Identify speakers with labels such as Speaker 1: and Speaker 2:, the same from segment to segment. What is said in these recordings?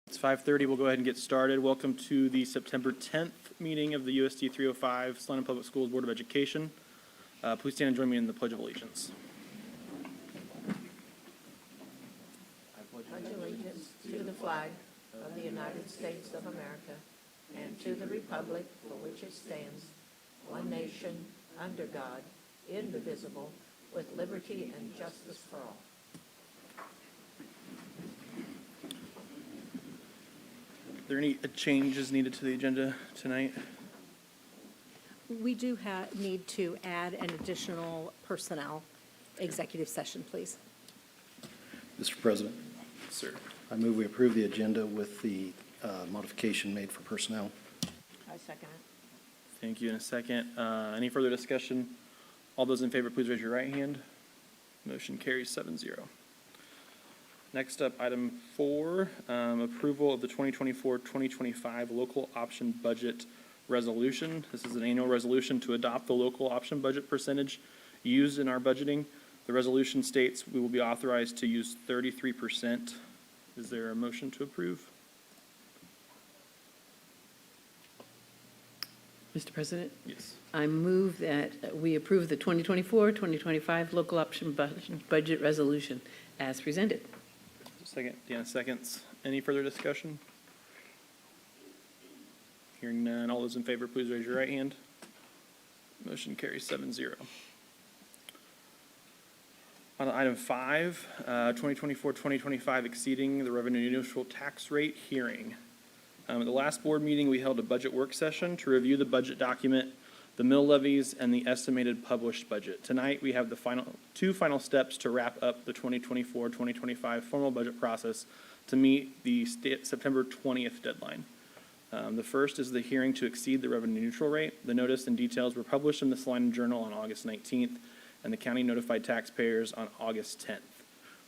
Speaker 1: It's 5:30. We'll go ahead and get started. Welcome to the September 10th meeting of the USD 305 Salina Public Schools Board of Education. Please stand and join me in the Pledge of Allegiance.
Speaker 2: Pledge allegiance to the flag of the United States of America and to the republic for which it stands, one nation, under God, indivisible, with liberty and justice for all.
Speaker 1: Are there any changes needed to the agenda tonight?
Speaker 3: We do need to add an additional personnel executive session, please.
Speaker 4: Mr. President,
Speaker 1: Sir.
Speaker 4: I move we approve the agenda with the modification made for personnel.
Speaker 2: I second it.
Speaker 1: Thank you. In a second. Any further discussion? All those in favor, please raise your right hand. Motion carries 7-0. Next up, item 4, approval of the 2024-2025 local option budget resolution. This is an annual resolution to adopt the local option budget percentage used in our budgeting. The resolution states we will be authorized to use 33%. Is there a motion to approve?
Speaker 5: Mr. President,
Speaker 1: Yes.
Speaker 5: I move that we approve the 2024-2025 local option budget resolution as presented.
Speaker 1: Second, Deanna seconds. Any further discussion? Hearing none, all those in favor, please raise your right hand. Motion carries 7-0. On item 5, 2024-2025 exceeding the revenue neutral tax rate hearing. At the last board meeting, we held a budget work session to review the budget document, the mill levies, and the estimated published budget. Tonight, we have the two final steps to wrap up the 2024-2025 formal budget process to meet the September 20th deadline. The first is the hearing to exceed the revenue neutral rate. The notice and details were published in the Salina Journal on August 19th, and the county notified taxpayers on August 10th.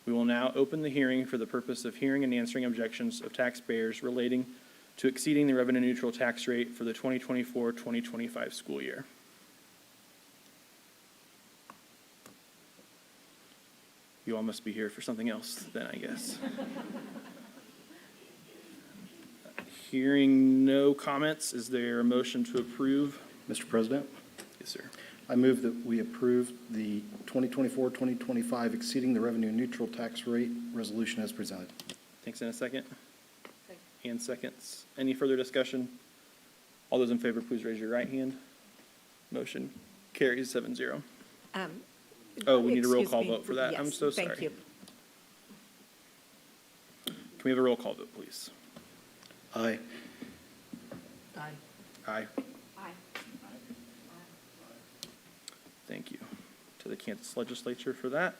Speaker 1: We will now open the hearing for the purpose of hearing and answering objections of taxpayers relating to exceeding the revenue neutral tax rate for the 2024-2025 school year. You all must be here for something else then, I guess. Hearing no comments, is there a motion to approve?
Speaker 4: Mr. President,
Speaker 1: Yes, sir.
Speaker 4: I move that we approve the 2024-2025 exceeding the revenue neutral tax rate resolution as presented.
Speaker 1: Thanks. In a second. And seconds. Any further discussion? All those in favor, please raise your right hand. Motion carries 7-0. Oh, we need a roll
Speaker 3: Excuse
Speaker 1: call
Speaker 3: me.
Speaker 1: vote for that. I'm
Speaker 3: Yes,
Speaker 1: so sorry.
Speaker 3: Thank you.
Speaker 1: Can we have a roll call vote, please?
Speaker 4: Aye.
Speaker 2: Aye.
Speaker 1: Aye.
Speaker 3: Aye.
Speaker 1: Thank you to the Kansas Legislature for that.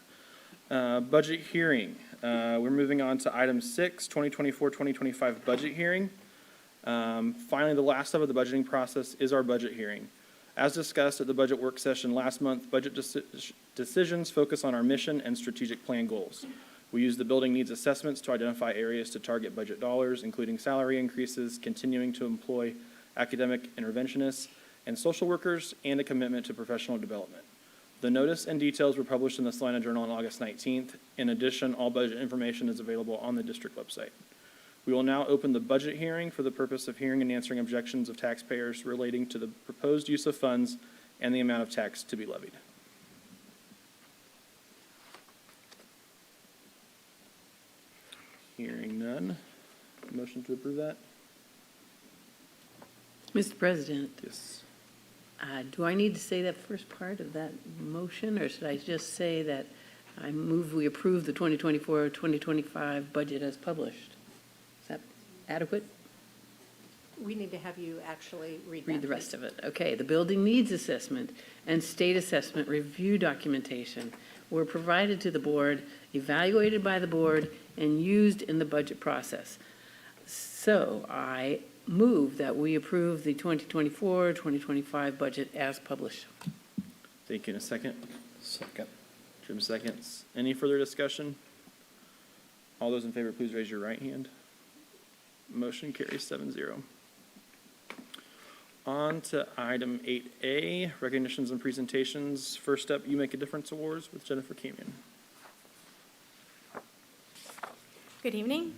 Speaker 1: Budget hearing. We're moving on to item 6, 2024-2025 budget hearing. Finally, the last step of the budgeting process is our budget hearing. As discussed at the budget work session last month, budget decisions focus on our mission and strategic plan goals. We use the building needs assessments to identify areas to target budget dollars, including salary increases, continuing to employ academic interventionists and social workers, and a commitment to professional development. The notice and details were published in the Salina Journal on August 19th. In addition, all budget information is available on the district website. We will now open the budget hearing for the purpose of hearing and answering objections of taxpayers relating to the proposed use of funds and the amount of tax to be levied. Hearing none. Motion to approve that?
Speaker 5: Mr. President,
Speaker 1: Yes.
Speaker 5: do I need to say that first part of that motion, or should I just say that I move we approve the 2024-2025 budget as published? Is that adequate?
Speaker 3: We need to have you actually read that.
Speaker 5: Read the rest of it. Okay, the building needs assessment and state assessment review documentation were provided to the board, evaluated by the board, and used in the budget process. So I move that we approve the 2024-2025 budget as published.
Speaker 1: Thank you. In a second.
Speaker 4: Second.
Speaker 1: Jim seconds. Any further discussion? All those in favor, please raise your right hand. Motion carries 7-0. On to item 8A, recognitions and presentations. First up, You Make a Difference Awards with Jennifer Camion.
Speaker 6: Good evening.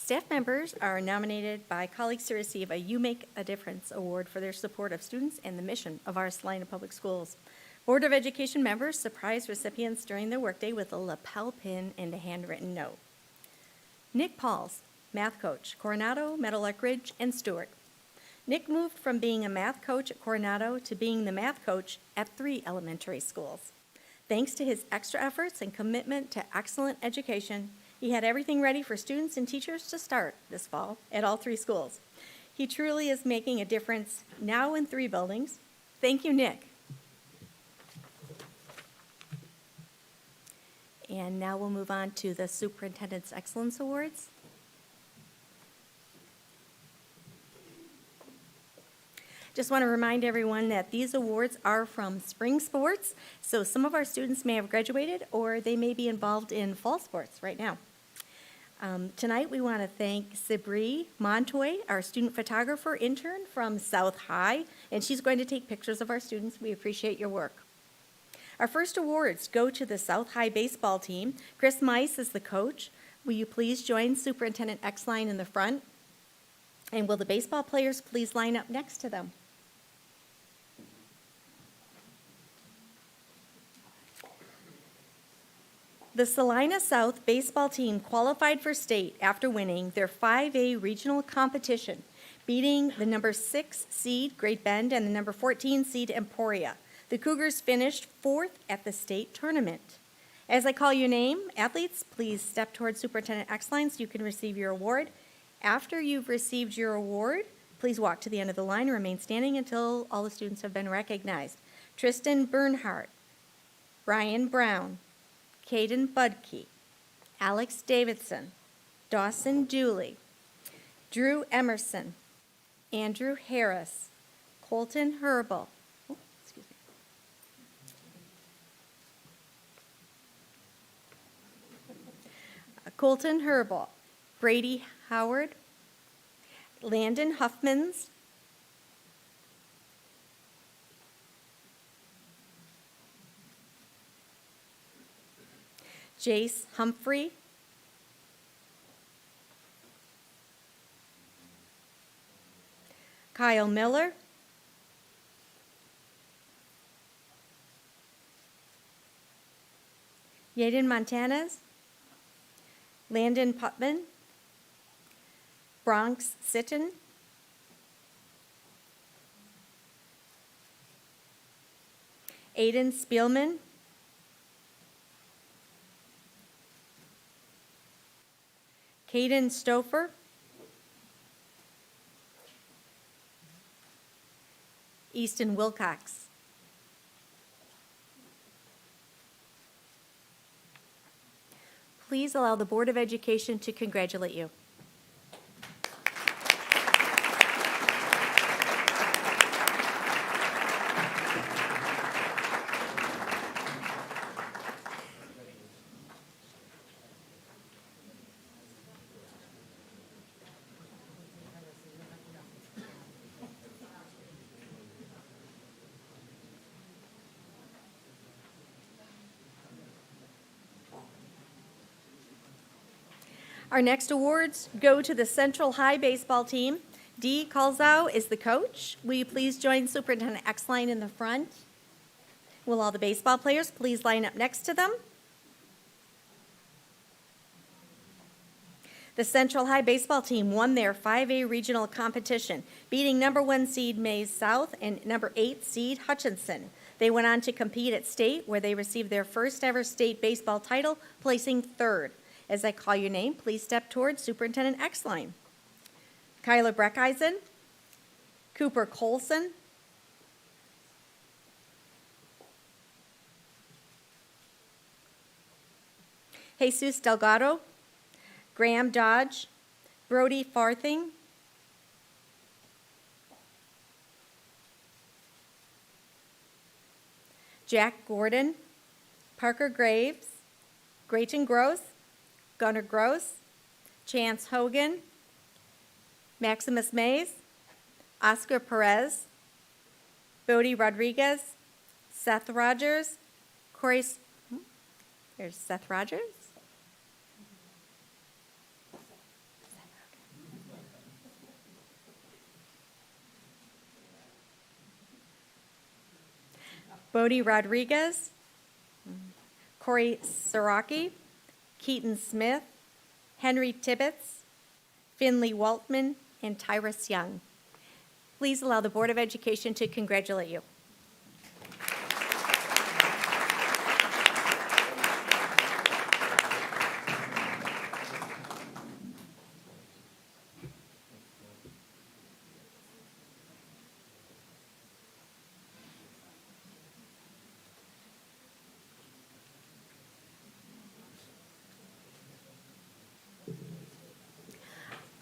Speaker 6: Staff members are nominated by colleagues to receive a You Make a Difference Award for their support of students and the mission of our Salina Public Schools. Board of Education members surprise recipients during their workday with a lapel pin and a handwritten note. Nick Pauls, math coach, Coronado, Meadow Lark Ridge, and Stewart. Nick moved from being a math coach at Coronado to being the math coach at 3 elementary schools. Thanks to his extra efforts and commitment to excellent education, he had everything ready for students and teachers to start this fall at all 3 schools. He truly is making a difference now in 3 buildings. Thank you, Nick. And now we'll move on to the Superintendent's Excellence Awards. Just want to remind everyone that these awards are from spring sports, so some of our students may have graduated or they may be involved in fall sports right now. Tonight, we want to thank Sabri Montoy, our student photographer intern from South High, and she's going to take pictures of our students. We appreciate your work. Our first awards go to the South High baseball team. Chris Mice is the coach. Will you please join Superintendent Exline in the front? And will the baseball players please line up next to them? The Salina South baseball team qualified for state after winning their 5A regional competition, beating the number 6 seed Great Bend and the number 14 seed Emporia. The Cougars finished 4th at the state tournament. As I call your name, athletes, please step towards Superintendent Exline so you can receive your award. After you've received your award, please walk to the end of the line and remain standing until all the students have been recognized. Tristan Bernhardt, Brian Brown, Caden Budke, Alex Davidson, Dawson Dooley, Drew Emerson, Andrew Harris, Colton Herbal, Colton Herbal, Brady Howard, Landon Huffmans, Jace Humphrey, Kyle Miller, Yaden Montanez, Landon Putman, Bronx Sitton, Aiden Spielman, Caden Stouffer, Easton Wilcox. Please allow the Board of Education to congratulate you. Our next awards go to the Central High baseball team. Dee Kalzow is the coach. Will you please join Superintendent Exline in the front? Will all the baseball players please line up next to them? The Central High baseball team won their 5A regional competition, beating number 1 seed Mays South and number 8 seed Hutchinson. They went on to compete at state, where they received their first ever state baseball title, placing 3rd. As I call your name, please step towards Superintendent Exline. Kyla Breckeisen, Cooper Colson, Jesus Delgado, Graham Dodge, Brody Farthing, Jack Gordon, Parker Graves, Grayton Gross, Gunnar Gross, Chance Hogan, Maximus Mays, Oscar Perez, Bodie Rodriguez, Seth Rogers, there's Seth Rogers, Bodie Rodriguez, Corey Siraki, Keaton Smith, Henry Tibbetts, Finley Waltman, and Tyrus Young. Please allow the Board of Education to congratulate you.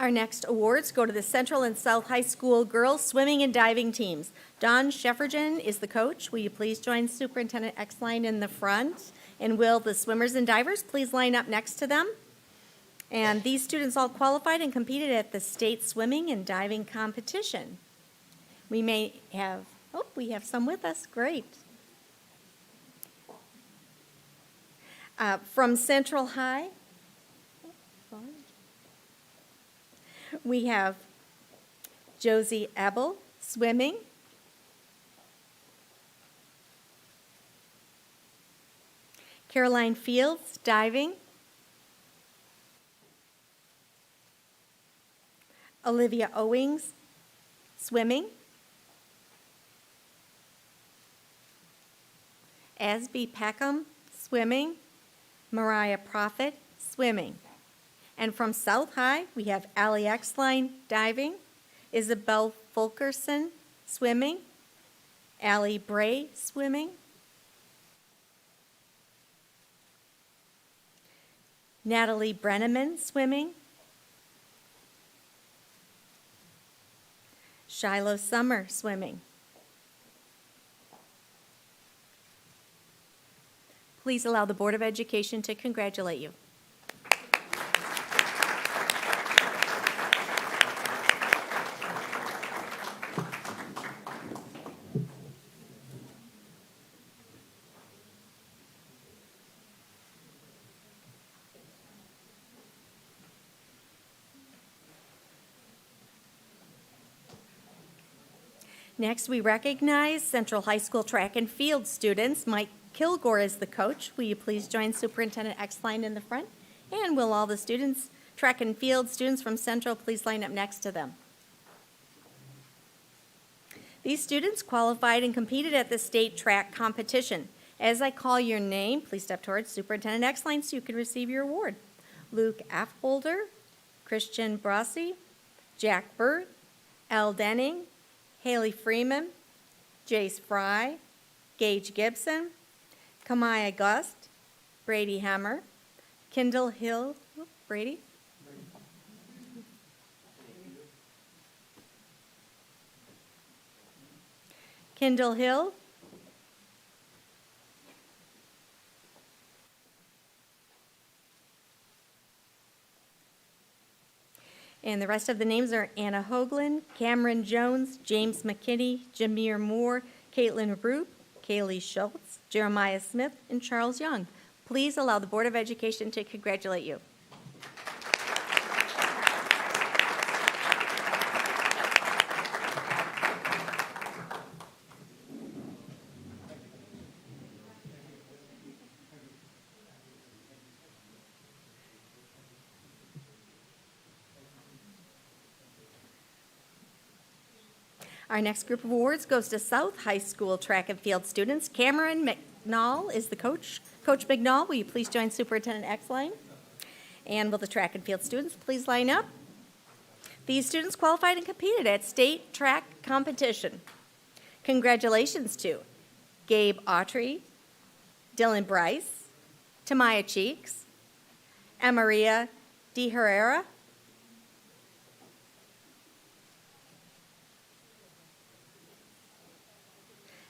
Speaker 6: Our next awards go to the Central and South High School girls swimming and diving teams. Dawn Sheffergen is the coach. Will you please join Superintendent Exline in the front? And will the swimmers and divers please line up next to them? And these students all qualified and competed at the state swimming and diving competition. We may have, oh, we have some with us. Great. From Central High, we have Josie Ebel, swimming. Caroline Fields, diving. Olivia Owings, swimming. Asby Peckham, swimming. Mariah Prophet, swimming. And from South High, we have Allie Exline, diving. Isabel Fulkerson, swimming. Allie Bray, swimming. Natalie Brenneman, swimming. Shiloh Summer, swimming. Please allow the Board of Education to congratulate you. Next, we recognize Central High School track and field students. Mike Kilgore is the coach. Will you please join Superintendent Exline in the front? And will all the students, track and field students from Central, please line up next to them? These students qualified and competed at the state track competition. As I call your name, please step towards Superintendent Exline so you can receive your award. Luke Affolder, Christian Brossi, Jack Burt, Elle Denning, Haley Freeman, Jace Fry, Gage Gibson, Kamaya Gust, Brady Hammer, Kendall Hill, Brady? Kendall Hill, and the rest of the names are Anna Hoagland, Cameron Jones, James McKinney, Jameer Moore, Caitlin Roop, Kaylee Schultz, Jeremiah Smith, and Charles Young. Please allow the Board of Education to congratulate you. Our next group of awards goes to South High School track and field students. Cameron McNall is the coach. Coach McNall, will you please join Superintendent Exline? And will the track and field students please line up? These students qualified and competed at state track competition. Congratulations to Gabe Autry, Dylan Bryce, Tamaya Cheeks, Amaria De Herrera,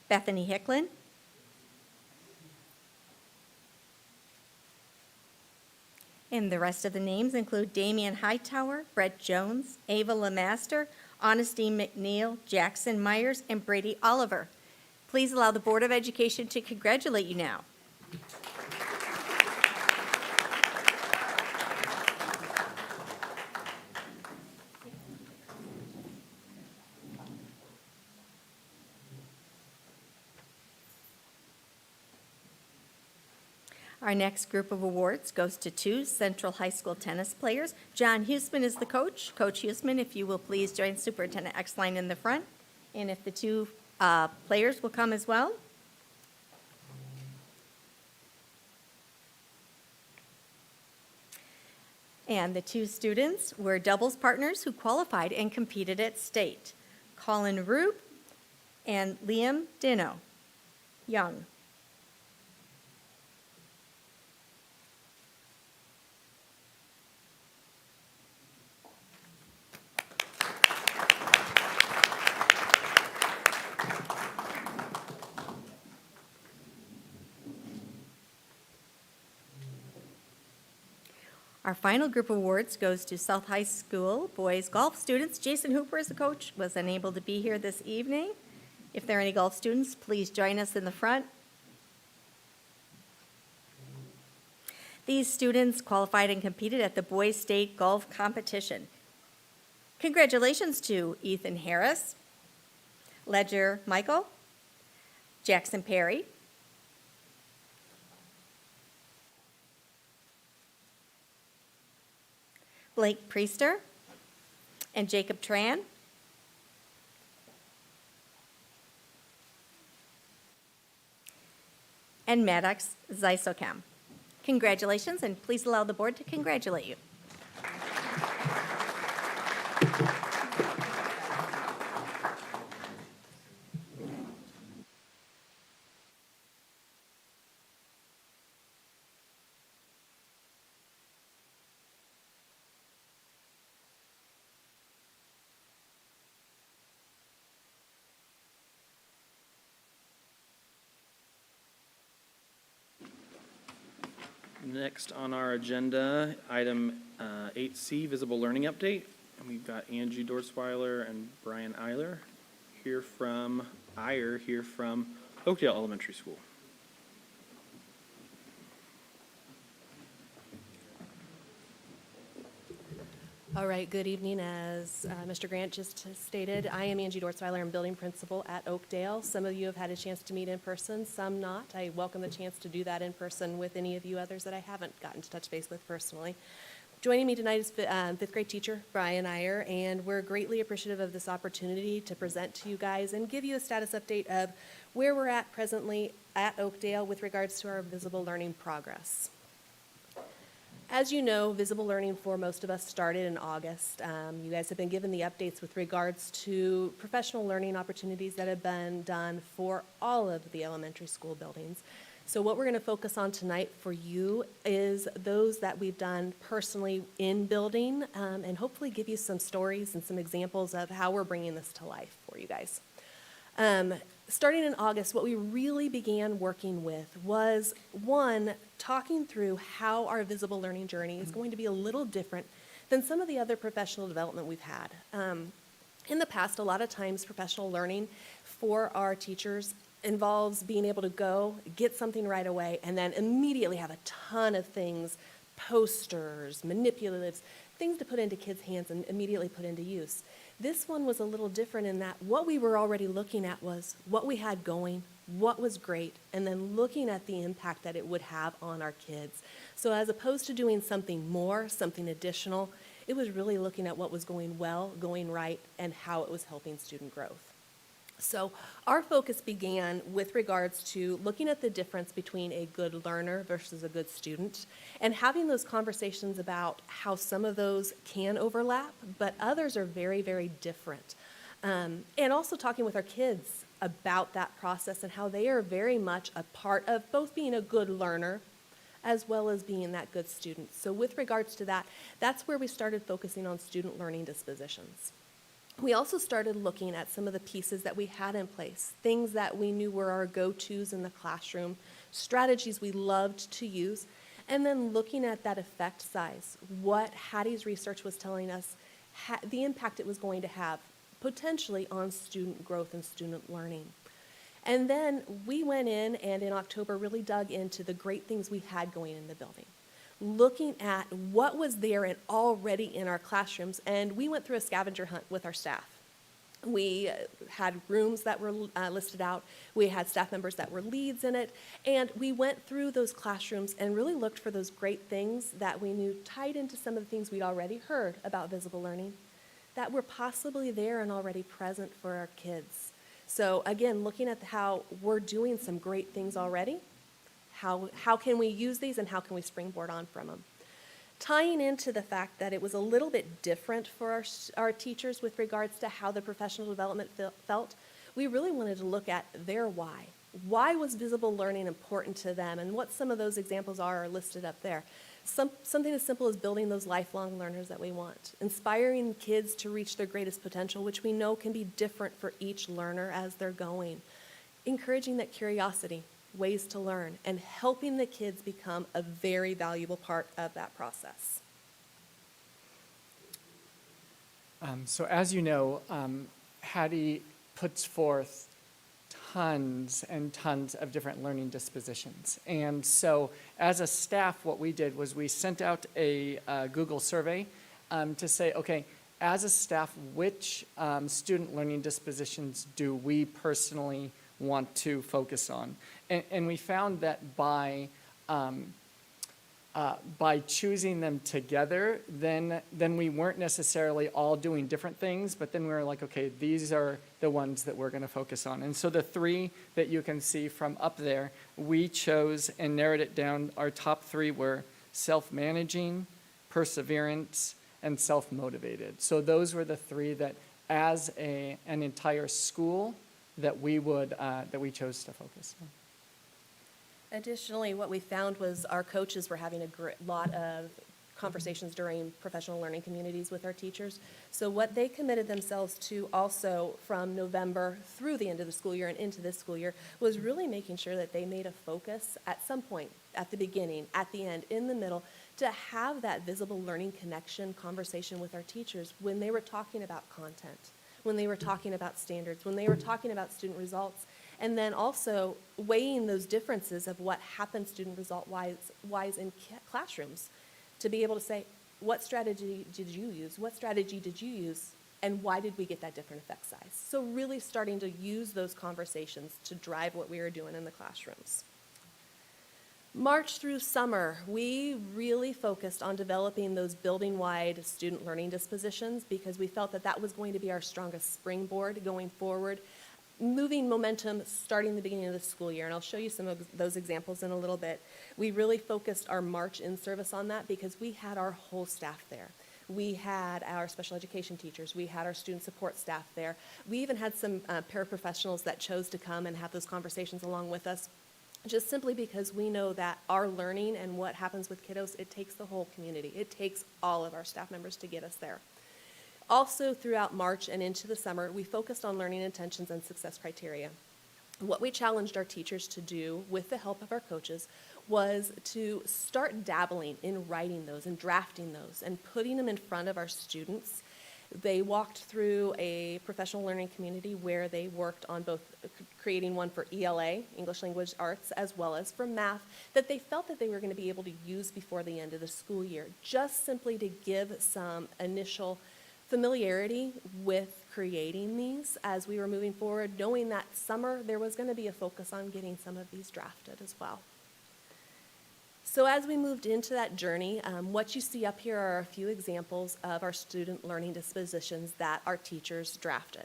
Speaker 6: Bethany Hicklin, and the rest of the names include Damian Hightower, Brett Jones, Ava Lemaster, Honesty McNeil, Jackson Myers, and Brady Oliver. Please allow the Board of Education to congratulate you now. Our next group of awards goes to two Central High School tennis players. John Huesman is the coach. Coach Huesman, if you will please join Superintendent Exline in the front. And if the two players will come as well. And the two students were doubles partners who qualified and competed at state. Colin Rube and Liam Dino Young. Our final group of awards goes to South High School boys golf students. Jason Hooper is the coach, was unable to be here this evening. If there are any golf students, please join us in the front. These students qualified and competed at the Boys State Golf Competition. Congratulations to Ethan Harris, Ledger Michael, Jackson Perry, Blake Priester, and Jacob Tran. And Maddox Zysocam. Congratulations, and please allow the board to congratulate you.
Speaker 1: Next on our agenda, item 8C, Visible Learning Update. And we've got Angie Dorsweiler and Brian Eiler here from Oakdale Elementary School.
Speaker 7: All right, good evening. As Mr. Grant just stated, I am Angie Dorsweiler. I'm building principal at Oakdale. Some of you have had a chance to meet in person, some not. I welcome the chance to do that in person with any of you others that I haven't gotten to touch base with personally. Joining me tonight is fifth grade teacher Brian Eiler, and we're greatly appreciative of this opportunity to present to you guys and give you a status update of where we're at presently at Oakdale with regards to our visible learning progress. As you know, visible learning for most of us started in August. You guys have been given the updates with regards to professional learning opportunities that have been done for all of the elementary school buildings. So what we're going to focus on tonight for you is those that we've done personally in building, and hopefully give you some stories and some examples of how we're bringing this to life for you guys. Starting in August, what we really began working with was, one, talking through how our visible learning journey is going to be a little different than some of the other professional development we've had. In the past, a lot of times professional learning for our teachers involves being able to go, get something right away, and then immediately have a ton of things, posters, manipulatives, things to put into kids' hands and immediately put into use. This one was a little different in that what we were already looking at was what we had going, what was great, and then looking at the impact that it would have on our kids. So as opposed to doing something more, something additional, it was really looking at what was going well, going right, and how it was helping student growth. So our focus began with regards to looking at the difference between a good learner versus a good student, and having those conversations about how some of those can overlap, but others are very, very different. And also talking with our kids about that process and how they are very much a part of both being a good learner as well as being that good student. So with regards to that, that's where we started focusing on student learning dispositions. We also started looking at some of the pieces that we had in place, things that we knew were our go-tos in the classroom, strategies we loved to use, and then looking at that effect size, what Hattie's research was telling us, the impact it was going to have potentially on student growth and student learning. And then we went in and in October really dug into the great things we had going in the building, looking at what was there and already in our classrooms, and we went through a scavenger hunt with our staff. We had rooms that were listed out. We had staff members that were leads in it. And we went through those classrooms and really looked for those great things that we knew tied into some of the things we'd already heard about visible learning that were possibly there and already present for our kids. So again, looking at how we're doing some great things already, how can we use these and how can we springboard on from them? Tying into the fact that it was a little bit different for our teachers with regards to how the professional development felt, we really wanted to look at their why. Why was visible learning important to them, and what some of those examples are listed up there. Something as simple as building those lifelong learners that we want, inspiring kids to reach their greatest potential, which we know can be different for each learner as they're going, encouraging that curiosity, ways to learn, and helping the kids become a very valuable part of that process.
Speaker 8: So as you know, Hattie puts forth tons and tons of different learning dispositions. And so as a staff, what we did was we sent out a Google survey to say, okay, as a staff, which student learning dispositions do we personally want to focus on? And we found that by choosing them together, then we weren't necessarily all doing different things, but then we were like, okay, these are the ones that we're going to focus on. And so the three that you can see from up there, we chose and narrowed it down. Our top three were self-managing, perseverance, and self-motivated. So those were the three that, as an entire school, that we chose to focus on.
Speaker 7: Additionally, what we found was our coaches were having a lot of conversations during professional learning communities with our teachers. So what they committed themselves to also from November through the end of the school year and into this school year was really making sure that they made a focus at some point, at the beginning, at the end, in the middle, to have that visible learning connection conversation with our teachers when they were talking about content, when they were talking about standards, when they were talking about student results. And then also weighing those differences of what happens student result-wise in classrooms to be able to say, what strategy did you use? What strategy did you use? And why did we get that different effect size? So really starting to use those conversations to drive what we were doing in the classrooms. March through summer, we really focused on developing those building-wide student learning dispositions because we felt that that was going to be our strongest springboard going forward, moving momentum starting the beginning of the school year, and I'll show you some of those examples in a little bit. We really focused our March in-service on that because we had our whole staff there. We had our special education teachers. We had our student support staff there. We even had some paraprofessionals that chose to come and have those conversations along with us, just simply because we know that our learning and what happens with kiddos, it takes the whole community. It takes all of our staff members to get us there. Also, throughout March and into the summer, we focused on learning intentions and success criteria. What we challenged our teachers to do with the help of our coaches was to start dabbling in writing those and drafting those and putting them in front of our students. They walked through a professional learning community where they worked on both creating one for ELA, English Language Arts, as well as for math, that they felt that they were going to be able to use before the end of the school year, just simply to give some initial familiarity with creating these as we were moving forward, knowing that summer there was going to be a focus on getting some of these drafted as well. So as we moved into that journey, what you see up here are a few examples of our student learning dispositions that our teachers drafted.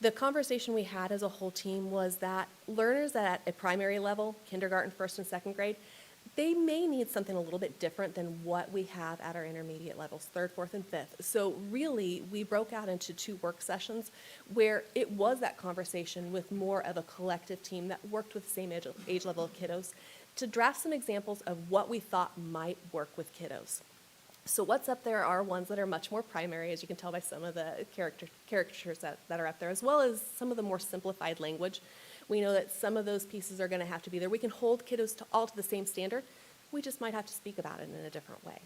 Speaker 7: The conversation we had as a whole team was that learners at a primary level, kindergarten, first and second grade, they may need something a little bit different than what we have at our intermediate levels, third, fourth, and fifth. So really, we broke out into 2 work sessions where it was that conversation with more of a collective team that worked with the same age level of kiddos to draft some examples of what we thought might work with kiddos. So what's up there are ones that are much more primary, as you can tell by some of the caricatures that are up there, as well as some of the more simplified language. We know that some of those pieces are going to have to be there. We can hold kiddos all to the same standard. We just might have to speak about it in a different way.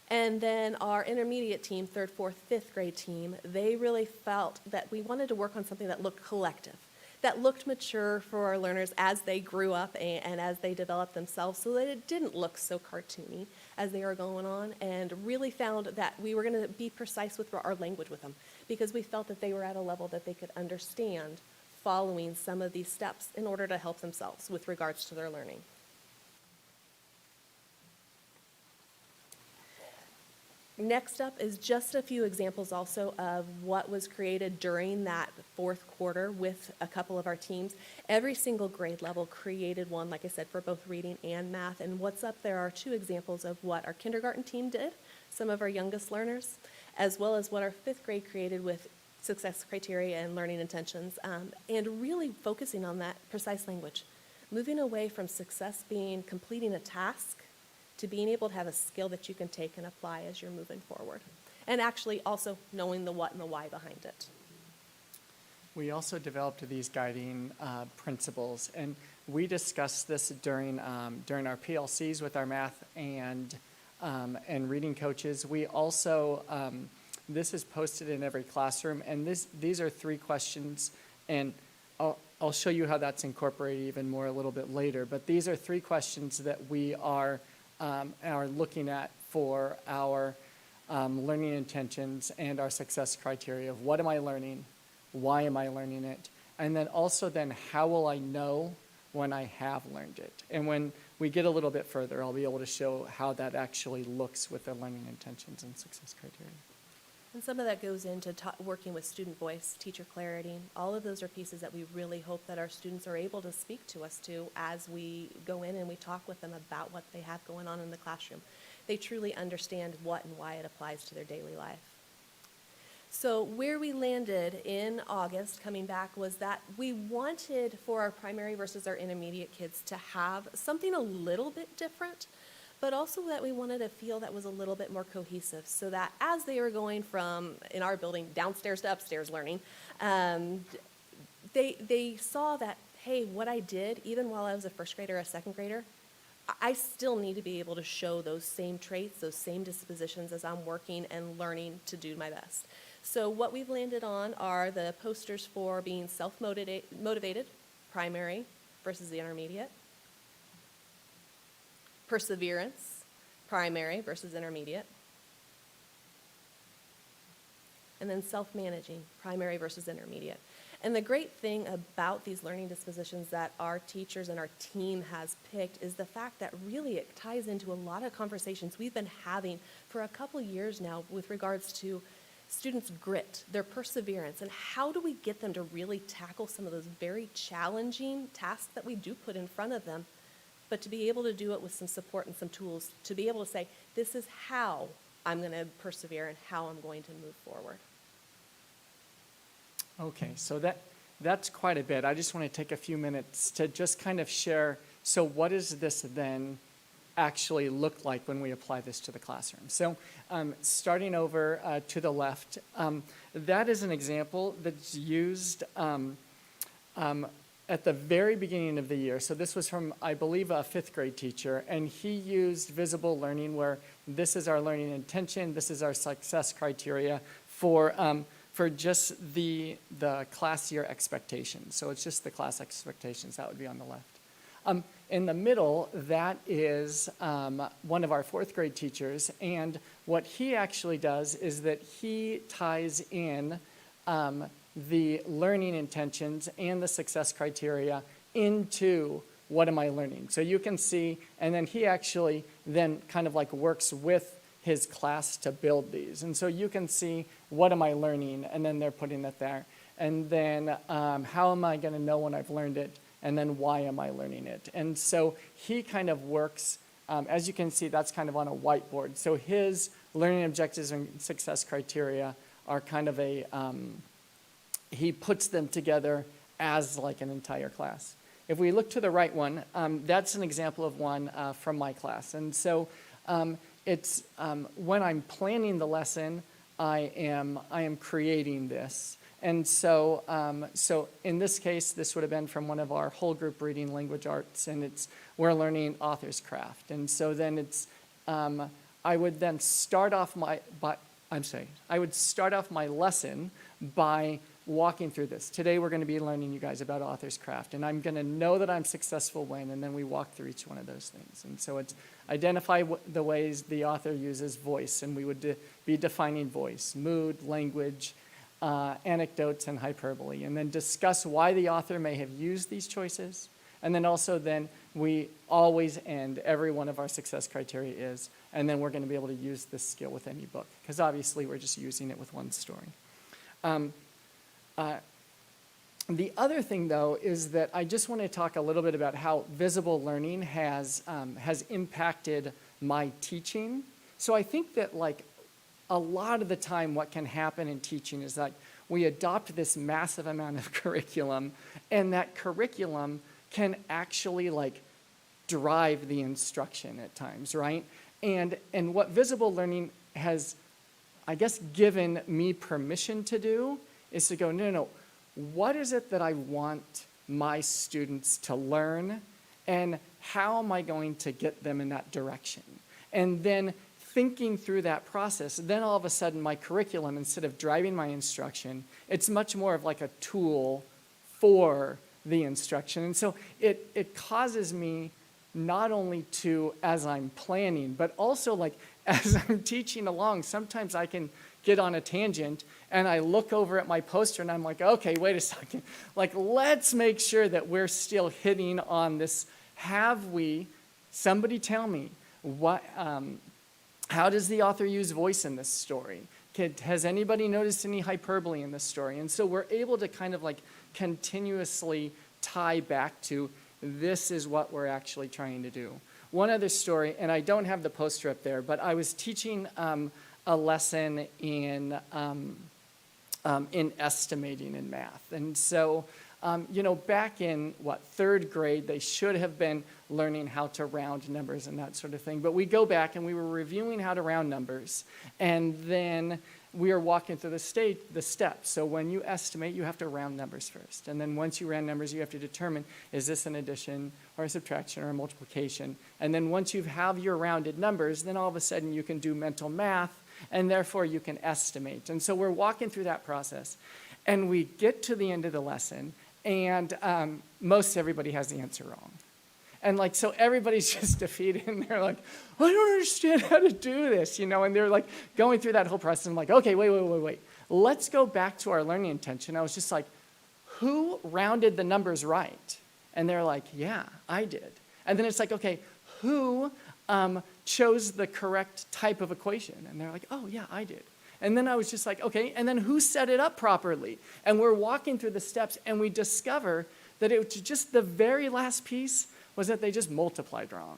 Speaker 7: And then our intermediate team, third, fourth, fifth grade team, they really felt that we wanted to work on something that looked collective, that looked mature for our learners as they grew up and as they developed themselves, so that it didn't look so cartoony as they were going on, and really found that we were going to be precise with our language with them, because we felt that they were at a level that they could understand following some of these steps in order to help themselves with regards to their learning. Next up is just a few examples also of what was created during that fourth quarter with a couple of our teams. Every single grade level created one, like I said, for both reading and math. And what's up there are 2 examples of what our kindergarten team did, some of our youngest learners, as well as what our 5th grade created with success criteria and learning intentions, and really focusing on that precise language. Moving away from success being completing a task to being able to have a skill that you can take and apply as you're moving forward. And actually also knowing the what and the why behind it.
Speaker 8: We also developed these guiding principles, and we discussed this during our PLCs with our math and reading coaches. We also, this is posted in every classroom, and these are 3 questions, and I'll show you how that's incorporated even more a little bit later, but these are 3 questions that we are looking at for our learning intentions and our success criteria of what am I learning, why am I learning it, and then also then how will I know when I have learned it. And when we get a little bit further, I'll be able to show how that actually looks with the learning intentions and success criteria.
Speaker 7: And some of that goes into working with student voice, teacher clarity. All of those are pieces that we really hope that our students are able to speak to us to as we go in and we talk with them about what they have going on in the classroom. They truly understand what and why it applies to their daily life. So where we landed in August, coming back, was that we wanted for our primary versus our intermediate kids to have something a little bit different, but also that we wanted a feel that was a little bit more cohesive, so that as they were going from, in our building, downstairs to upstairs learning, they saw that, hey, what I did, even while I was a 1st grader or a 2nd grader, I still need to be able to show those same traits, those same dispositions as I'm working and learning to do my best. So what we've landed on are the posters for being self-motivated, primary versus the intermediate. Perseverance, primary versus intermediate. And then self-managing, primary versus intermediate. And the great thing about these learning dispositions that our teachers and our team has picked is the fact that really it ties into a lot of conversations we've been having for a couple years now with regards to students' grit, their perseverance, and how do we get them to really tackle some of those very challenging tasks that we do put in front of them, but to be able to do it with some support and some tools, to be able to say, this is how I'm going to persevere and how I'm going to move forward.
Speaker 8: Okay, so that's quite a bit. I just want to take a few minutes to just kind of share, so what does this then actually look like when we apply this to the classroom? So starting over to the left, that is an example that's used at the very beginning of the year. So this was from, I believe, a 5th grade teacher, and he used visible learning where this is our learning intention, this is our success criteria for just the class year expectations. So it's just the class expectations, that would be on the left. In the middle, that is one of our 4th grade teachers, and what he actually does is that he ties in the learning intentions and the success criteria into what am I learning. So you can see, and then he actually then kind of like works with his class to build these. And so you can see what am I learning, and then they're putting it there. And then how am I going to know when I've learned it, and then why am I learning it. And so he kind of works, as you can see, that's kind of on a whiteboard. So his learning objectives and success criteria are kind of a, he puts them together as like an entire class. If we look to the right one, that's an example of one from my class. And so it's when I'm planning the lesson, I am creating this. And so so in this case, this would have been from one of our whole group reading language arts, and we're learning author's craft. And so then it's I would then start off my lesson by walking through this. Today, we're going to be learning, you guys, about author's craft, and I'm going to know that I'm successful when, and then we walk through each one of those things. And so it's identify the ways the author uses voice, and we would be defining voice, mood, language, anecdotes, and hyperbole, and then discuss why the author may have used these choices. And then also then we always end every one of our success criteria is, and then we're going to be able to use this skill with any book, because obviously we're just using it with one story. The other thing, though, is that I just want to talk a little bit about how visible learning has impacted my teaching. So I think that, like, a lot of the time what can happen in teaching is that we adopt this massive amount of curriculum, and that curriculum can actually, like, drive the instruction at times, right? And what visible learning has, I guess, given me permission to do is to go, no, what is it that I want my students to learn, and how am I going to get them in that direction? And then thinking through that process, then all of a sudden my curriculum, instead of driving my instruction, it's much more of like a tool for the instruction. And so it causes me not only to, as I'm planning, but also like as I'm teaching along, sometimes I can get on a tangent and I look over at my poster and I'm like, okay, wait a second. Like, let's make sure that we're still hitting on this. Somebody tell me, how does the author use voice in this story? Has anybody noticed any hyperbole in this story? And so we're able to kind of like continuously tie back to this is what we're actually trying to do. One other story, and I don't have the poster up there, but I was teaching a lesson in estimating in math. And so, back in, third grade, they should have been learning how to round numbers and that sort of thing. But we go back and we were reviewing how to round numbers. And then we are walking through the steps. So when you estimate, you have to round numbers first. And then once you round numbers, you have to determine, is this an addition or a subtraction or a multiplication? And then once you have your rounded numbers, then all of a sudden you can do mental math, and therefore you can estimate. And so we're walking through that process. And we get to the end of the lesson, and most everybody has the answer wrong. And like, so everybody's just defeated, and they're like, I don't understand how to do this, and they're like going through that whole process. I'm like, okay, wait. Let's go back to our learning intention. I was just like, who rounded the numbers right? And they're like, yeah, I did. And then it's like, okay, who chose the correct type of equation? And they're like, oh, yeah, I did. And then I was just like, okay, and then who set it up properly? And we're walking through the steps, and we discover that it was just the very last piece was that they just multiplied wrong.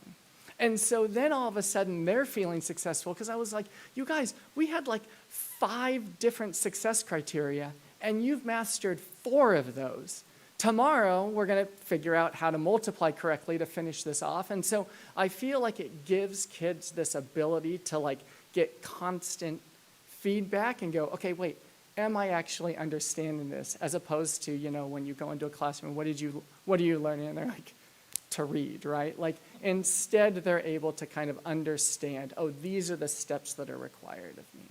Speaker 8: And so then all of a sudden they're feeling successful, because I was like, you guys, we had like 5 different success criteria, and you've mastered 4 of those. Tomorrow, we're going to figure out how to multiply correctly to finish this off. And so I feel like it gives kids this ability to like get constant feedback and go, okay, wait, am I actually understanding this? As opposed to, when you go into a classroom, what are you learning? And they're like, to read, right? Like, instead they're able to kind of understand, oh, these are the steps that are required of me.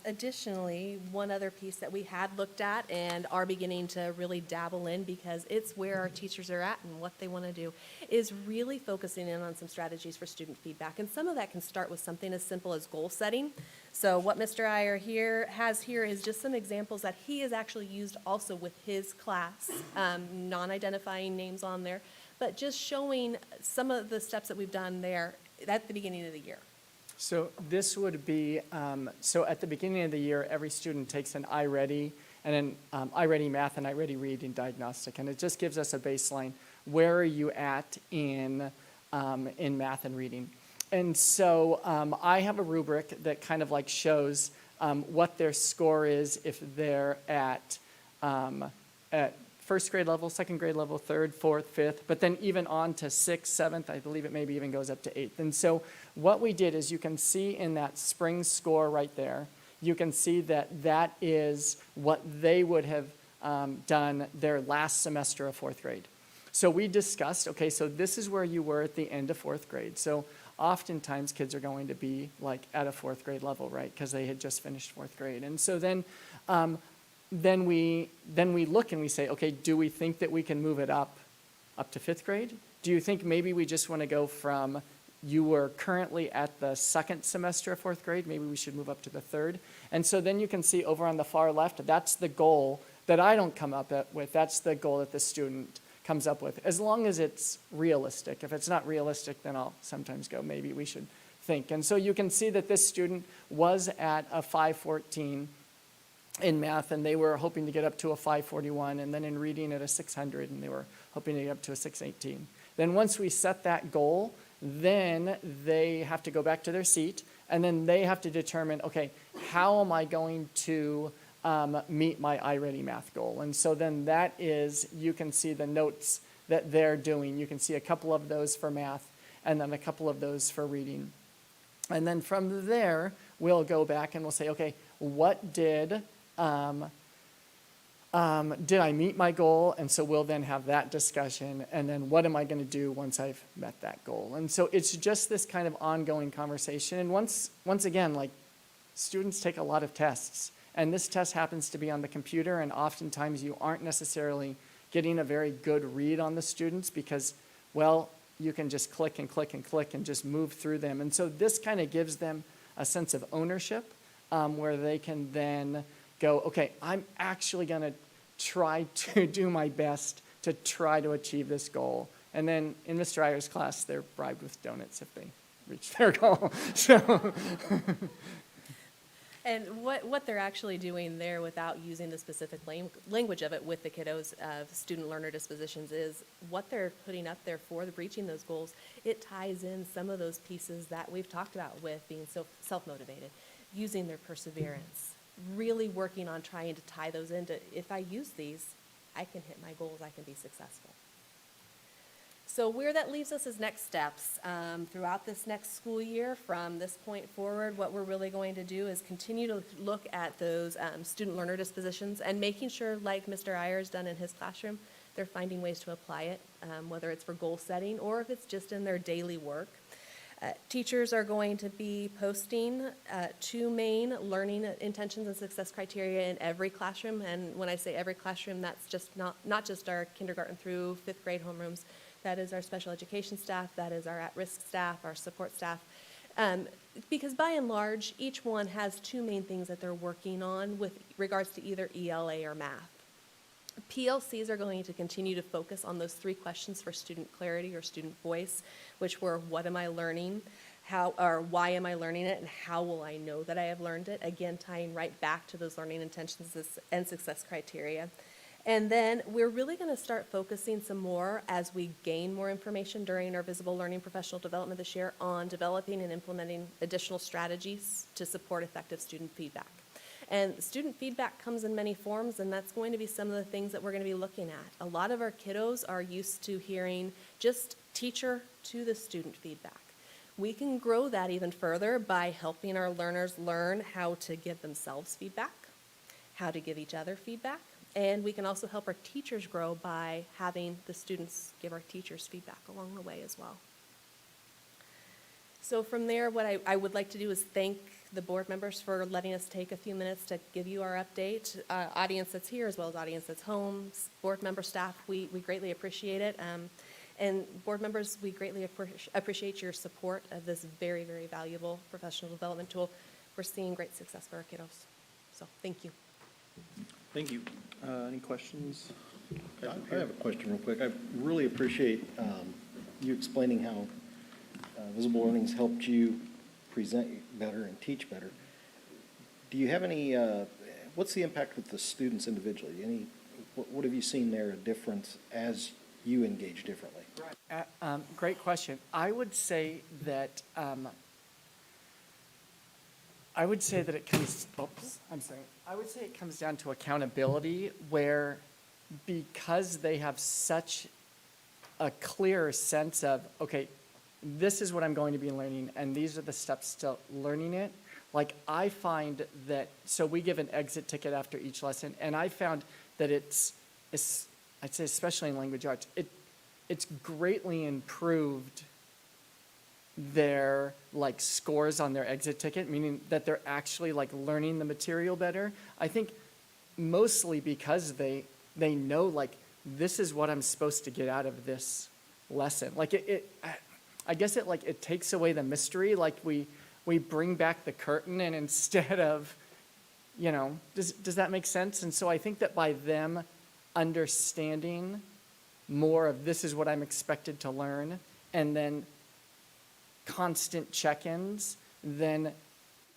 Speaker 7: Additionally, one other piece that we had looked at and are beginning to really dabble in, because it's where our teachers are at and what they want to do, is really focusing in on some strategies for student feedback. And some of that can start with something as simple as goal setting. So what Mr. Iyer has here is just some examples that he has actually used also with his class, non-identifying names on there, but just showing some of the steps that we've done there at the beginning of the year.
Speaker 8: So this would be, so at the beginning of the year, every student takes an iReady and an iReady Math and iReady Reading diagnostic, and it just gives us a baseline. Where are you at in math and reading? And so I have a rubric that kind of like shows what their score is if they're at first grade level, second grade level, third, fourth, fifth, but then even on to sixth, seventh, I believe it maybe even goes up to eighth. And so what we did is you can see in that spring score right there, you can see that that is what they would have done their last semester of fourth grade. So we discussed, okay, so this is where you were at the end of fourth grade. So oftentimes kids are going to be like at a fourth grade level, right? Because they had just finished fourth grade. And so then we look and we say, okay, do we think that we can move it up to fifth grade? Do you think maybe we just want to go from, you were currently at the second semester of fourth grade, maybe we should move up to the third? And so then you can see over on the far left, that's the goal that I don't come up with. That's the goal that the student comes up with, as long as it's realistic. If it's not realistic, then I'll sometimes go, maybe we should think. And so you can see that this student was at a 514 in math, and they were hoping to get up to a 541, and then in reading at a 600, and they were hoping to get up to a 618. Then once we set that goal, then they have to go back to their seat, and then they have to determine, okay, how am I going to meet my iReady math goal? And so then that is, you can see the notes that they're doing. You can see a couple of those for math, and then a couple of those for reading. And then from there, we'll go back and we'll say, okay, what did I meet my goal? And so we'll then have that discussion, and then what am I going to do once I've met that goal? And so it's just this kind of ongoing conversation. And once again, like, students take a lot of tests, and this test happens to be on the computer, and oftentimes you aren't necessarily getting a very good read on the students because, well, you can just click and click and click and just move through them. And so this kind of gives them a sense of ownership, where they can then go, okay, I'm actually going to try to do my best to try to achieve this goal. And then in Mr. Iyer's class, they're bribed with donuts if they reach their goal. So.
Speaker 7: And what they're actually doing there, without using the specific language of it with the kiddos of student learner dispositions, is what they're putting up there for reaching those goals. It ties in some of those pieces that we've talked about with being so self-motivated, using their perseverance, really working on trying to tie those into, if I use these, I can hit my goals, I can be successful. So where that leaves us is next steps. Throughout this next school year, from this point forward, what we're really going to do is continue to look at those student learner dispositions and making sure, like Mr. Iyer's done in his classroom, they're finding ways to apply it, whether it's for goal setting or if it's just in their daily work. Teachers are going to be posting 2 main learning intentions and success criteria in every classroom. And when I say every classroom, that's just not just our kindergarten through 5th grade homerooms. That is our special education staff, that is our at-risk staff, our support staff. Because by and large, each one has 2 main things that they're working on with regards to either ELA or math. PLCs are going to continue to focus on those 3 questions for student clarity or student voice, which were, what am I learning? How, or why am I learning it? And how will I know that I have learned it? Again, tying right back to those learning intentions and success criteria. And then we're really going to start focusing some more, as we gain more information during our visible learning professional development this year, on developing and implementing additional strategies to support effective student feedback. And student feedback comes in many forms, and that's going to be some of the things that we're going to be looking at. A lot of our kiddos are used to hearing just teacher to the student feedback. We can grow that even further by helping our learners learn how to give themselves feedback, how to give each other feedback, and we can also help our teachers grow by having the students give our teachers feedback along the way as well. So from there, what I would like to do is thank the board members for letting us take a few minutes to give you our update. Audience that's here as well as audience that's home, board member staff, we greatly appreciate it. And board members, we greatly appreciate your support of this very, very valuable professional development tool. We're seeing great success for our kiddos. So thank you.
Speaker 1: Thank you. Any questions?
Speaker 4: I have a question real quick. I really appreciate you explaining how visible learning's helped you present better and teach better. Do you have any, what's the impact with the students individually? What have you seen there, a difference as you engage differently?
Speaker 8: Great question. I would say that it comes, I would say it comes down to accountability, where because they have such a clear sense of, okay, this is what I'm going to be learning, and these are the steps to learning it. Like, I find that, so we give an exit ticket after each lesson, and I found that it's I'd say especially in language arts, it's greatly improved their like scores on their exit ticket, meaning that they're actually like learning the material better. I think mostly because they know like this is what I'm supposed to get out of this lesson. Like I guess it takes away the mystery. Like we bring back the curtain, and instead of, does that make sense? And so I think that by them understanding more of this is what I'm expected to learn, and then constant check-ins, then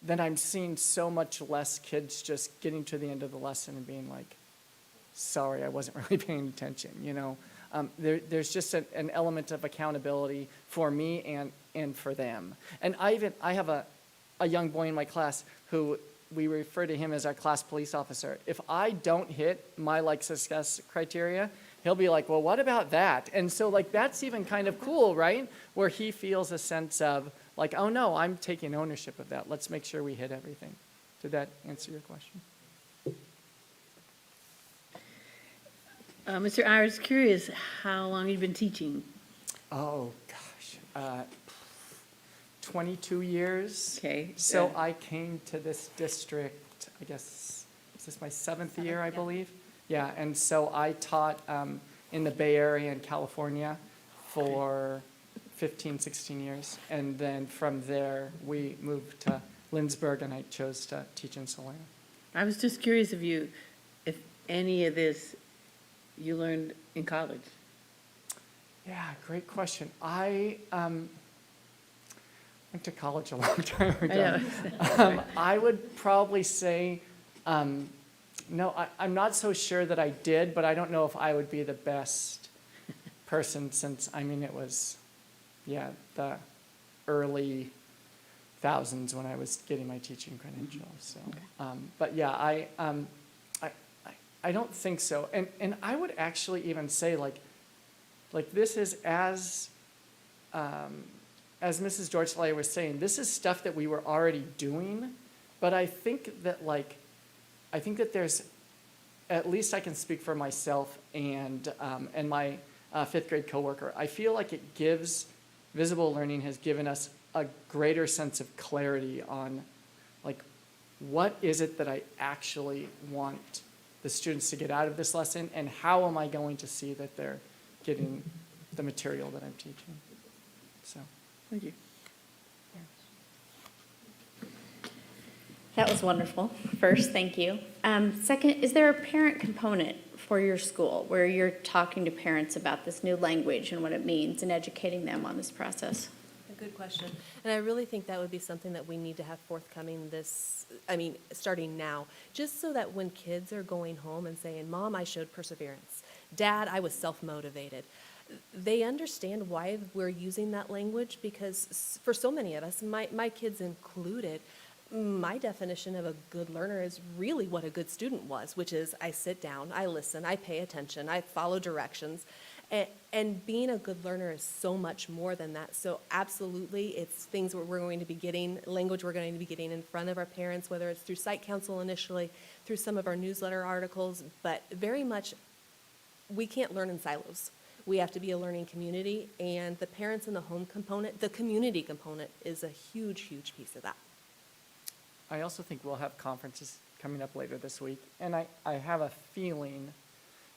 Speaker 8: I'm seeing so much less kids just getting to the end of the lesson and being like, sorry, I wasn't really paying attention, there's just an element of accountability for me and for them. And I have a young boy in my class who we refer to him as our class police officer. If I don't hit my success criteria, he'll be like, well, what about that? And so that's even kind of cool, right? Where he feels a sense of oh no, I'm taking ownership of that. Let's make sure we hit everything. Did that answer your question?
Speaker 5: Mr. I was curious how long you've been teaching.
Speaker 8: Oh, gosh. 22 years.
Speaker 5: Okay.
Speaker 8: So I came to this district, I guess, is this my seventh year, I believe? Yeah, and so I taught in the Bay Area in California for 15, 16 years. And then from there, we moved to Lindsborg, and I chose to teach in Salina.
Speaker 5: I was just curious if any of this you learned in college.
Speaker 8: Yeah, great question. I went to college a long time ago.
Speaker 5: I know.
Speaker 8: I would probably say, no, I'm not so sure that I did, but I don't know if I would be the best person since, it was, the early thousands when I was getting my teaching credentials. So, but yeah, I don't think so. And I would actually even say this is as Mrs. George was saying, this is stuff that we were already doing, but I think that there's, at least I can speak for myself and my fifth grade coworker. I feel like visible learning has given us a greater sense of clarity on what is it that I actually want the students to get out of this lesson, and how am I going to see that they're getting the material that I'm teaching. So,
Speaker 5: Thank you.
Speaker 9: That was wonderful. First, thank you. Second, is there a parent component for your school where you're talking to parents about this new language and what it means and educating them on this process?
Speaker 7: A good question. And I really think that would be something that we need to have forthcoming starting now, just so that when kids are going home and saying, Mom, I showed perseverance. Dad, I was self-motivated. They understand why we're using that language, because for so many of us, my kids included, my definition of a good learner is really what a good student was, which is I sit down, I listen, I pay attention, I follow directions. And being a good learner is so much more than that. So absolutely, it's things where we're going to be getting, language we're going to be getting in front of our parents, whether it's through Site Council initially, through some of our newsletter articles, but very much we can't learn in silos. We have to be a learning community, and the parents and the home component, the community component is a huge, huge piece of that.
Speaker 8: I also think we'll have conferences coming up later this week, and I have a feeling,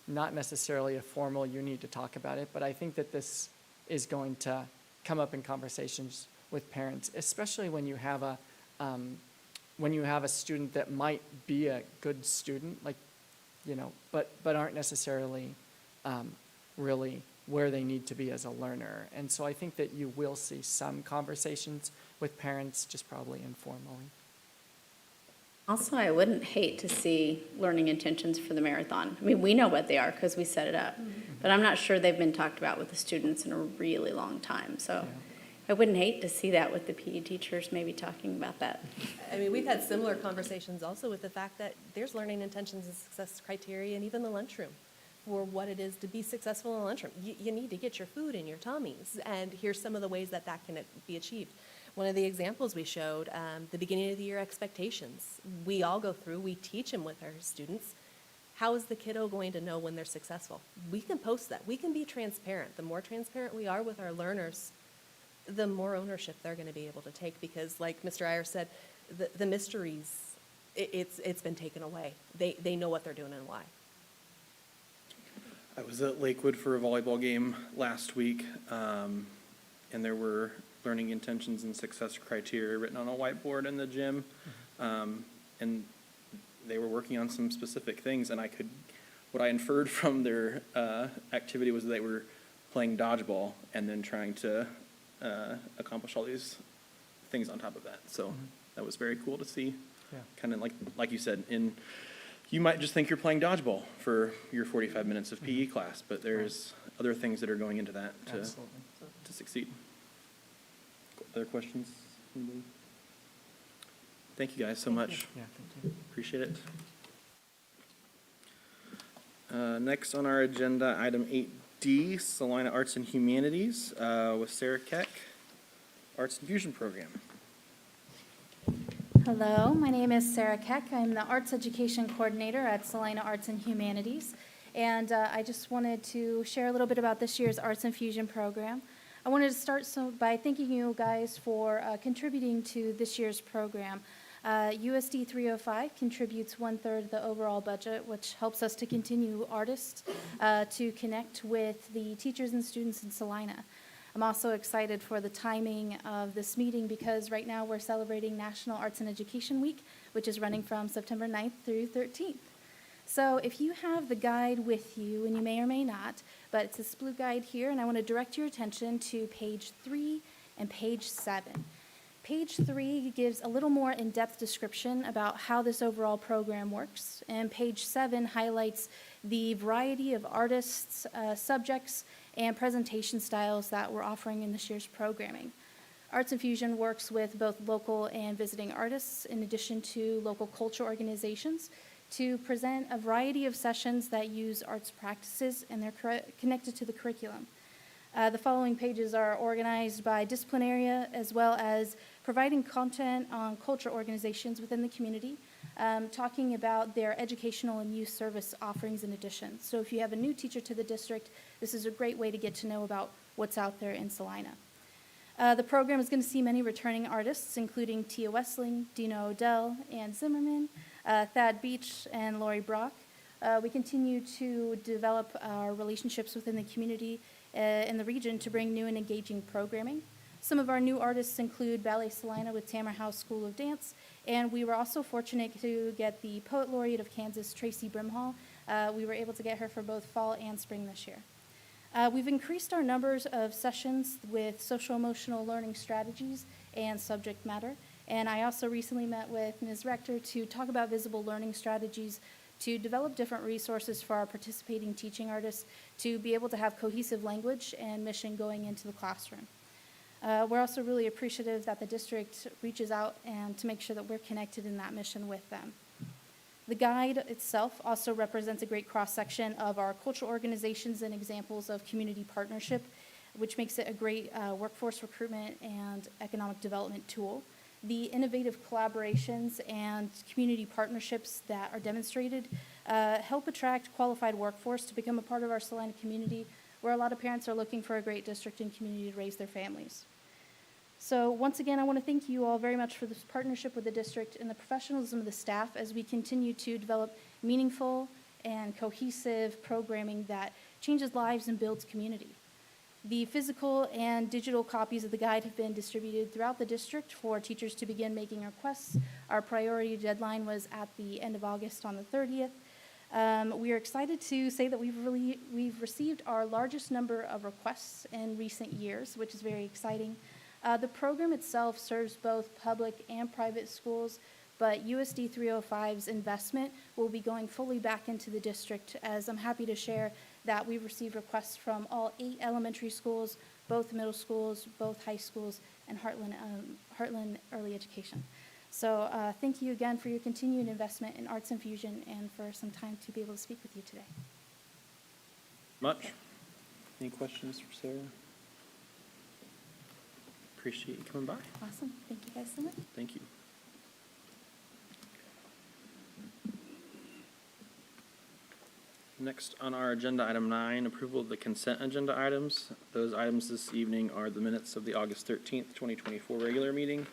Speaker 8: not necessarily a formal, you need to talk about it, but I think that this is going to come up in conversations with parents, especially when you have a student that might be a good student, but aren't necessarily really where they need to be as a learner. And so I think that you will see some conversations with parents, just probably informally.
Speaker 9: Also, I wouldn't hate to see learning intentions for the marathon. We know what they are because we set it up, but I'm not sure they've been talked about with the students in a really long time. So I wouldn't hate to see that with the PE teachers maybe talking about that.
Speaker 7: We've had similar conversations also with the fact that there's learning intentions and success criteria and even the lunchroom for what it is to be successful in the lunchroom. You need to get your food in your tummies, and here's some of the ways that can be achieved. One of the examples we showed, the beginning of the year expectations. We all go through, we teach them with our students. How is the kiddo going to know when they're successful? We can post that. We can be transparent. The more transparent we are with our learners, the more ownership they're going to be able to take, because like Mr. Iyer said, the mysteries, it's been taken away. They know what they're doing and why.
Speaker 1: I was at Lakewood for a volleyball game last week, and there were learning intentions and success criteria written on a whiteboard in the gym. And they were working on some specific things, and what I inferred from their activity was they were playing dodgeball and then trying to accomplish all these things on top of that. So that was very cool to see.
Speaker 8: Yeah.
Speaker 1: Kind of like you said, you might just think you're playing dodgeball for your 45 minutes of PE class, but there's other things that are going into that
Speaker 8: Absolutely.
Speaker 1: to succeed. Other questions? Anybody? Thank you guys so much.
Speaker 8: Yeah, thank you.
Speaker 1: Appreciate it. Next on our agenda, item 8D, Salina Arts and Humanities with Sarah Keck, Arts and Fusion Program.
Speaker 10: Hello, my name is Sarah Keck. I'm the Arts Education Coordinator at Salina Arts and Humanities. And I just wanted to share a little bit about this year's Arts and Fusion program. I wanted to start by thanking you guys for contributing to this year's program. USD 305 contributes 1/3 of the overall budget, which helps us to continue artists to connect with the teachers and students in Salina. I'm also excited for the timing of this meeting because right now we're celebrating National Arts and Education Week, which is running from September 9th through 13th. So if you have the guide with you, and you may or may not, but it's this blue guide here, and I want to direct your attention to page 3 and page 7. Page 3 gives a little more in-depth description about how this overall program works, and page 7 highlights the variety of artists, subjects, and presentation styles that we're offering in this year's programming. Arts and Fusion works with both local and visiting artists, in addition to local culture organizations, to present a variety of sessions that use arts practices, and they're connected to the curriculum. The following pages are organized by discipline area, as well as providing content on culture organizations within the community, talking about their educational and youth service offerings in addition. So if you have a new teacher to the district, this is a great way to get to know about what's out there in Salina. The program is going to see many returning artists, including Tia Wessling, Dina Odell, Ann Zimmerman, Thad Beach, and Lori Brock. We continue to develop our relationships within the community in the region to bring new and engaging programming. Some of our new artists include Ballet Salina with Tamara House School of Dance, and we were also fortunate to get the Poet Laureate of Kansas, Tracy Brimhall. We were able to get her for both fall and spring this year. We've increased our numbers of sessions with social-emotional learning strategies and subject matter, and I also recently met with Ms. Rector to talk about visible learning strategies to develop different resources for our participating teaching artists to be able to have cohesive language and mission going into the classroom. We're also really appreciative that the district reaches out and to make sure that we're connected in that mission with them. The guide itself also represents a great cross-section of our cultural organizations and examples of community partnership, which makes it a great workforce recruitment and economic development tool. The innovative collaborations and community partnerships that are demonstrated help attract qualified workforce to become a part of our Salina community, where a lot of parents are looking for a great district and community to raise their families. So once again, I want to thank you all very much for this partnership with the district and the professionalism of the staff as we continue to develop meaningful and cohesive programming that changes lives and builds community. The physical and digital copies of the guide have been distributed throughout the district for teachers to begin making requests. Our priority deadline was at the end of August on the 30th. We are excited to say that we've received our largest number of requests in recent years, which is very exciting. The program itself serves both public and private schools, but USD 305's investment will be going fully back into the district, as I'm happy to share that we've received requests from all 8 elementary schools, both middle schools, both high schools, and Heartland Early Education. So thank you again for your continued investment in Arts and Fusion and for some time to be able to speak with you today.
Speaker 1: Much. Any questions for Sarah? Appreciate you coming by.
Speaker 10: Awesome. Thank you guys so much.
Speaker 1: Thank you. Next on our agenda, item 9, approval of the consent agenda items. Those items this evening are the minutes of the August 13th, 2024 regular meeting,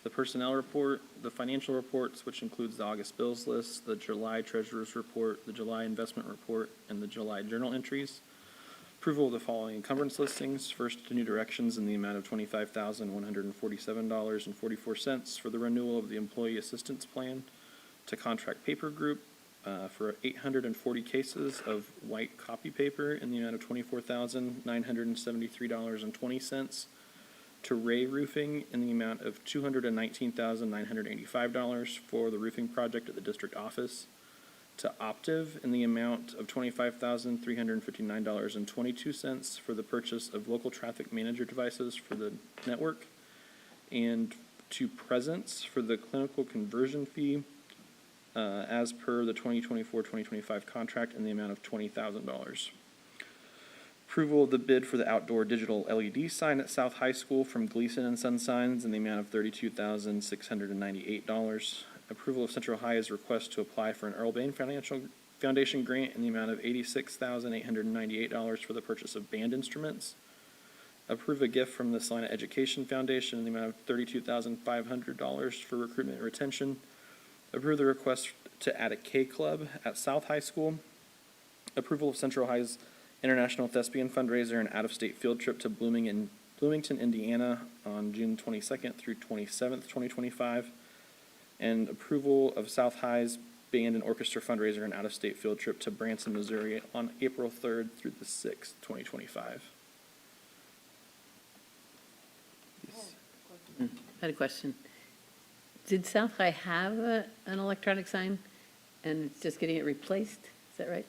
Speaker 1: the personnel report, the financial reports, which includes the August bills list, the July treasurer's report, the July investment report, and the July journal entries. Approval of the following encumbrance listings. First, new directions in the amount of $25,147.44 for the renewal of the employee assistance plan to Contract Paper Group for 840 cases of white copy paper in the amount of $24,973.20, to Ray Roofing in the amount of $219,985 for the roofing project at the district office, to Optiv in the amount of $25,359.22 for the purchase of local traffic manager devices for the network, and to Presence for the clinical conversion fee as per the 2024-2025 contract in the amount of $20,000. Approval of the bid for the outdoor digital LED sign at South High School from Gleason and Son Signs in the amount of $32,698. Approval of Central High's request to apply for an Earl Bain Foundation grant in the amount of $86,898 for the purchase of band instruments. Approve a gift from the Salina Education Foundation in the amount of $32,500 for recruitment and retention. Approve the request to add a K Club at South High School. Approval of Central High's International Thespian fundraiser and out-of-state field trip to Bloomington, Indiana on June 22nd through 27th, 2025. And approval of South High's band and orchestra fundraiser and out-of-state field trip to Branson, Missouri on April 3rd through the 6th, 2025.
Speaker 5: I had a question. Did South High have an electronic sign and it's just getting it replaced? Is that right?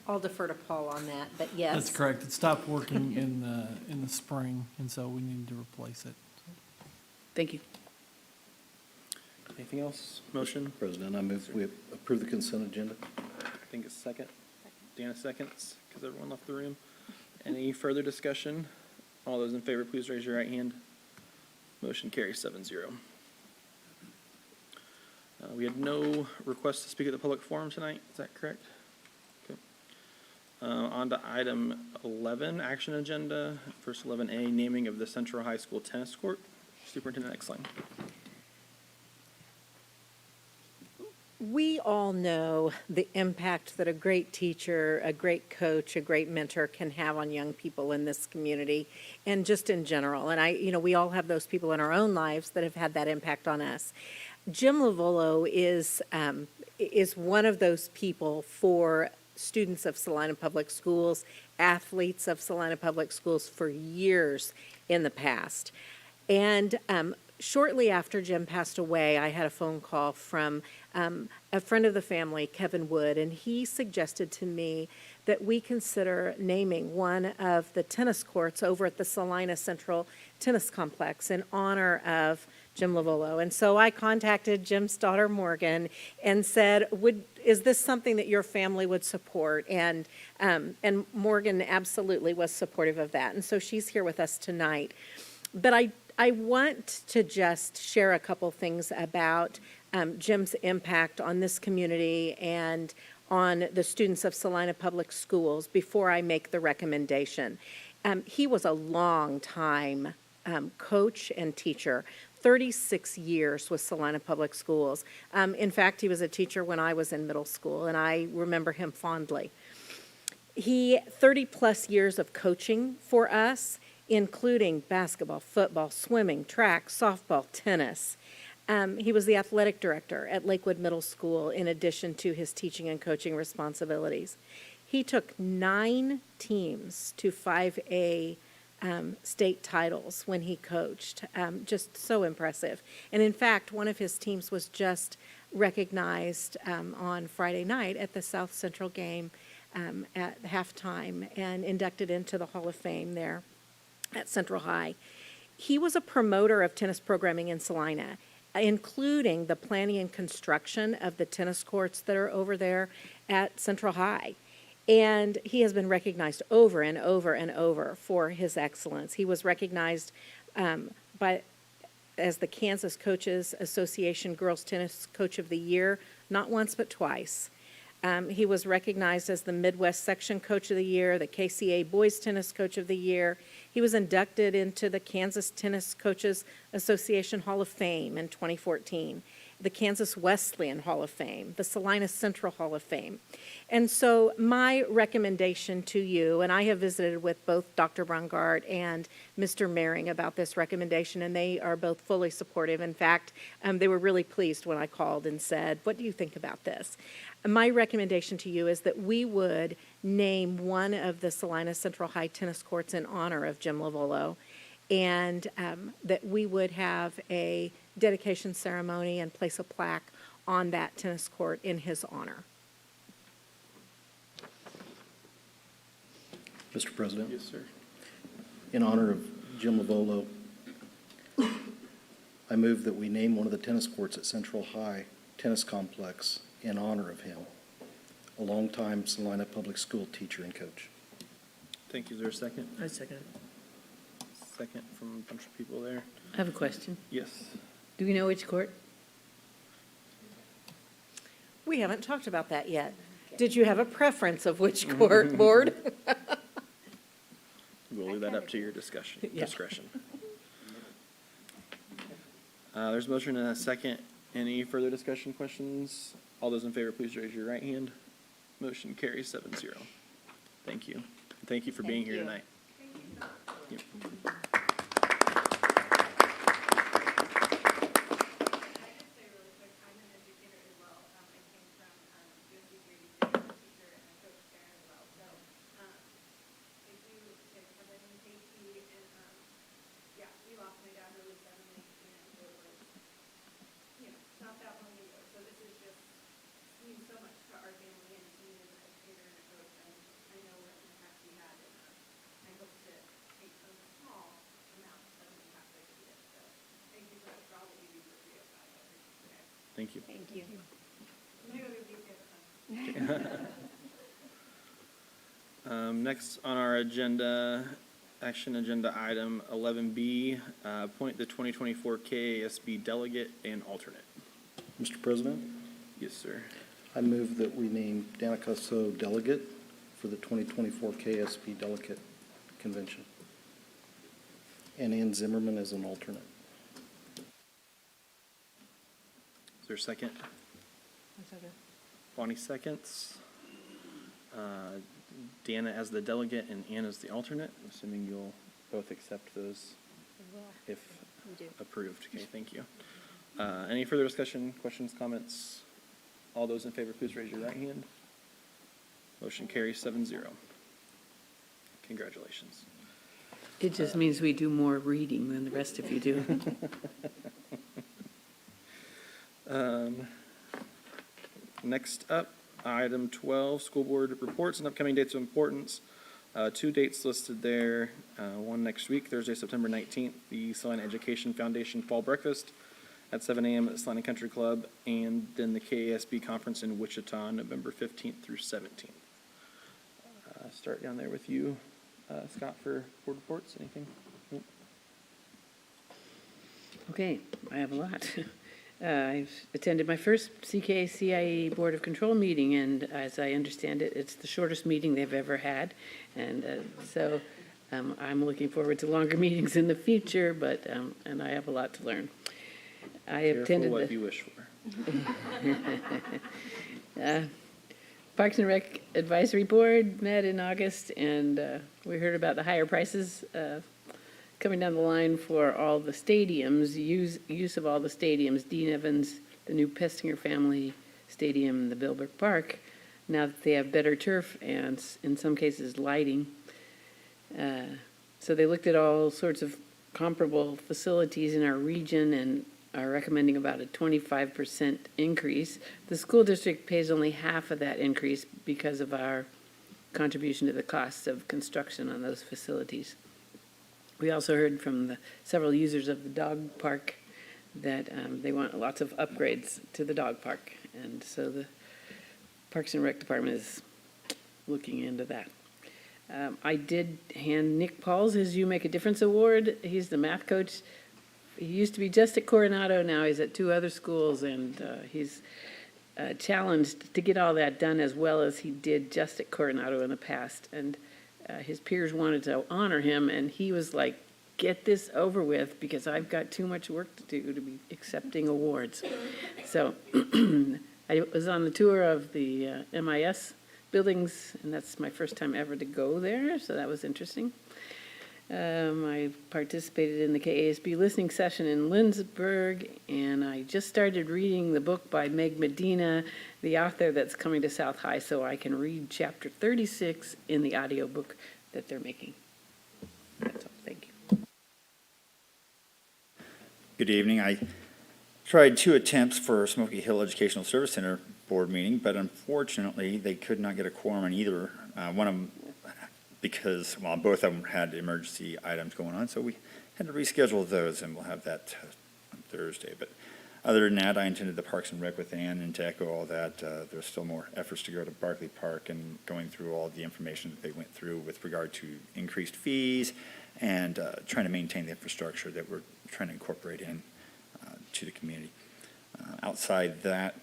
Speaker 3: I'll defer to Paul on that, but yes.
Speaker 11: That's correct. It stopped working in the spring, and so we needed to replace it.
Speaker 5: Thank you.
Speaker 1: Anything else? Motion?
Speaker 4: President, I move we approve the consent agenda.
Speaker 1: I think it's second. Dana seconds, because everyone left the room. Any further discussion? All those in favor, please raise your right hand. Motion carries 7-0. We had no request to speak at the public forum tonight. Is that correct? Okay. On to item 11, action agenda. First 11A, naming of the Central High School tennis court. Superintendent Exline.
Speaker 3: We all know the impact that a great teacher, a great coach, a great mentor can have on young people in this community and just in general. And we all have those people in our own lives that have had that impact on us. Jim Lavolo is one of those people for students of Salina Public Schools, athletes of Salina Public Schools for years in the past. And shortly after Jim passed away, I had a phone call from a friend of the family, Kevin Wood, and he suggested to me that we consider naming one of the tennis courts over at the Salina Central Tennis Complex in honor of Jim Lavolo. And so I contacted Jim's daughter, Morgan, and said, is this something that your family would support? And Morgan absolutely was supportive of that. And so she's here with us tonight. But I want to just share a couple things about Jim's impact on this community and on the students of Salina Public Schools before I make the recommendation. He was a long time coach and teacher, 36 years with Salina Public Schools. In fact, he was a teacher when I was in middle school, and I remember him fondly. He 30-plus years of coaching for us, including basketball, football, swimming, track, softball, tennis. He was the athletic director at Lakewood Middle School in addition to his teaching and coaching responsibilities. He took 9 teams to 5A state titles when he coached. Just so impressive. And in fact, one of his teams was just recognized on Friday night at the South Central game at halftime and inducted into the Hall of Fame there at Central High. He was a promoter of tennis programming in Salina, including the planning and construction of the tennis courts that are over there at Central High. And he has been recognized over and over and over for his excellence. He was recognized by as the Kansas Coaches Association Girls Tennis Coach of the Year, not once but twice. He was recognized as the Midwest Section Coach of the Year, the KCA Boys Tennis Coach of the Year. He was inducted into the Kansas Tennis Coaches Association Hall of Fame in 2014, the Kansas Wesleyan Hall of Fame, the Salina Central Hall of Fame. And so my recommendation to you, and I have visited with both Dr. Brungart and Mr. Mehring about this recommendation, and they are both fully supportive. In fact, they were really pleased when I called and said, what do you think about this? My recommendation to you is that we would name one of the Salina Central High tennis courts in honor of Jim Lavolo, and that we would have a dedication ceremony and place a plaque on that tennis court in his honor.
Speaker 4: Mr. President,
Speaker 1: Yes, sir.
Speaker 4: in honor of Jim Lavolo, I move that we name one of the tennis courts at Central High Tennis Complex in honor of him, a longtime Salina Public School teacher and coach.
Speaker 1: Thank you. Is there a second?
Speaker 2: I second.
Speaker 1: Second from a bunch of people there.
Speaker 5: I have a question.
Speaker 1: Yes.
Speaker 5: Do we know which court?
Speaker 3: We haven't talked about that yet. Did you have a preference of which court, board?
Speaker 1: We'll leave that up to your discussion,
Speaker 3: Yeah.
Speaker 1: discretion. There's a motion and a second. Any further discussion, questions? All those in favor, please raise your right hand. Motion carries 7-0. Thank you. Thank you for being here tonight. Yep. Thank you.
Speaker 9: Thank you.
Speaker 1: Next on our agenda, action agenda item 11B, appoint the 2024 KASB delegate and alternate.
Speaker 4: Mr. President,
Speaker 1: Yes, sir.
Speaker 4: I move that we name Danica So delegate for the 2024 KSB delegate convention, and Ann Zimmerman as an alternate.
Speaker 1: Is there a second? Bonnie seconds. Deanna as the delegate and Ann as the alternate, assuming you'll both accept those if approved. Okay, thank you. Any further discussion, questions, comments? All those in favor, please raise your right hand. Motion carries 7-0. Congratulations.
Speaker 5: It just means we do more reading than the rest of you do.
Speaker 1: Next up, item 12, school board reports and upcoming dates of importance. 2 dates listed there. One next week, Thursday, September 19th, the Salina Education Foundation Fall Breakfast at 7 a.m. at Salina Country Club, and then the KASB Conference in Wichita, November 15th through 17th. Start down there with you, Scott, for board reports. Anything? Nope.
Speaker 5: Okay, I have a lot. I've attended my first CKCIE Board of Control meeting, and as I understand it, it's the shortest meeting they've ever had. And so I'm looking forward to longer meetings in the future, but, and I have a lot to learn. I attended
Speaker 1: Careful what
Speaker 5: the
Speaker 1: you wish for.
Speaker 5: Parks and Rec Advisory Board met in August, and we heard about the higher prices coming down the line for all the stadiums, use of all the stadiums, Dean Evans, the new Pestinger Family Stadium, the Billbrook Park, now that they have better turf and in some cases lighting. So they looked at all sorts of comparable facilities in our region and are recommending about a 25% increase. The school district pays only half of that increase because of our contribution to the costs of construction on those facilities. We also heard from the several users of the dog park that they want lots of upgrades to the dog park. And so the Parks and Rec Department is looking into that. I did hand Nick Pauls his You Make a Difference Award. He's the math coach he used to be just at Coronado, now he's at 2 other schools, and he's challenged to get all that done as well as he did just at Coronado in the past. And his peers wanted to honor him, and he was like, get this over with because I've got too much work to do to be accepting awards. So I was on the tour of the MIS buildings, and that's my first time ever to go there, so that was interesting. I participated in the KASB listening session in Lindsborg, and I just started reading the book by Meg Medina, the author that's coming to South High, so I can read chapter 36 in the audiobook that they're making. That's all. Thank you.
Speaker 12: Good evening. I tried 2 attempts for Smoky Hill Educational Service Center board meeting, but unfortunately, they could not get a quorum on either. One of them, because, well, both of them had emergency items going on, so we had to reschedule those, and we'll have that on Thursday. But other than that, I attended the Parks and Rec with Ann, and to echo all that, there's still more efforts to go to Barclay Park and going through all the information that they went through with regard to increased fees and trying to maintain the infrastructure that we're trying to incorporate in to the community. Outside that,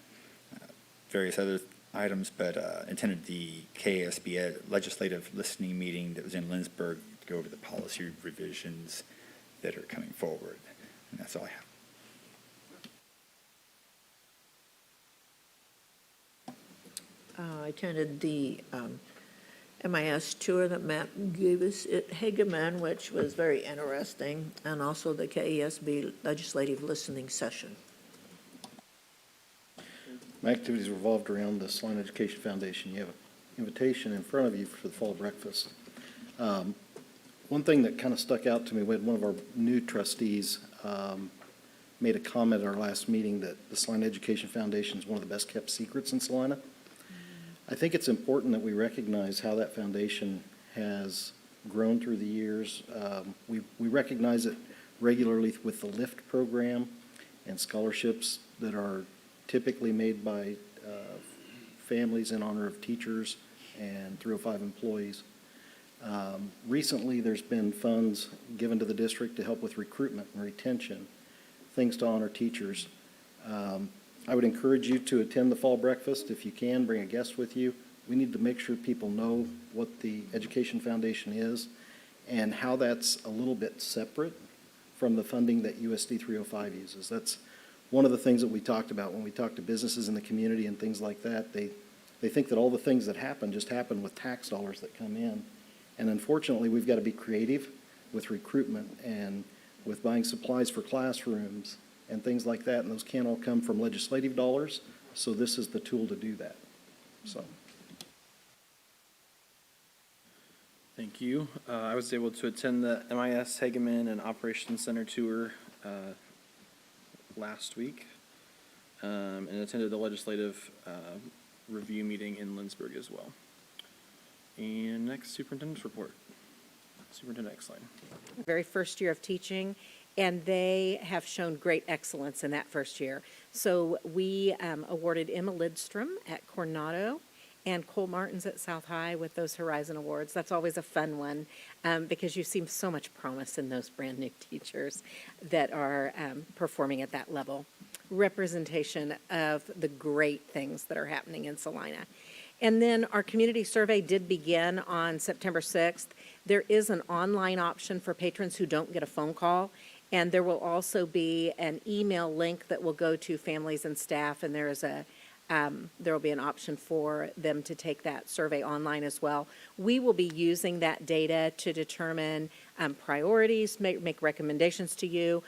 Speaker 12: various other items, but attended the KASB legislative listening meeting that was in Lindsborg to go over the policy revisions that are coming forward. And that's all I have.
Speaker 2: I attended the MIS tour that Matt gave us at Hageman, which was very interesting, and also the KASB legislative listening session.
Speaker 4: My activities revolved around the Salina Education Foundation. You have an invitation in front of you for the fall breakfast. One thing that kind of stuck out to me when one of our new trustees made a comment at our last meeting that the Salina Education Foundation is one of the best kept secrets in Salina. I think it's important that we recognize how that foundation has grown through the years. We recognize it regularly with the LIFT program and scholarships that are typically made by families in honor of teachers and 305 employees. Recently, there's been funds given to the district to help with recruitment and retention, things to honor teachers. I would encourage you to attend the fall breakfast. If you can, bring a guest with you. We need to make sure people know what the Education Foundation is and how that's a little bit separate from the funding that USD 305 uses. That's one of the things that we talked about when we talked to businesses in the community and things like that. They think that all the things that happen just happen with tax dollars that come in. And unfortunately, we've got to be creative with recruitment and with buying supplies for classrooms and things like that, and those can't all come from legislative dollars, so this is the tool to do that. So.
Speaker 1: Thank you. I was able to attend the MIS Hageman and Operations Center tour last week, and attended the legislative review meeting in Lindsborg as well. And next, superintendent's report. Superintendent Exline.
Speaker 3: Very first year of teaching, and they have shown great excellence in that first year. So we awarded Emma Lidstrom at Coronado and Cole Martins at South High with those Horizon Awards. That's always a fun one because you see so much promise in those brand new teachers that are performing at that level. Representation of the great things that are happening in Salina. And then our community survey did begin on September 6th. There is an online option for patrons who don't get a phone call. And there will also be an email link that will go to families and staff, and there will be an option for them to take that survey online as well. We will be using that data to determine priorities, make recommendations to you,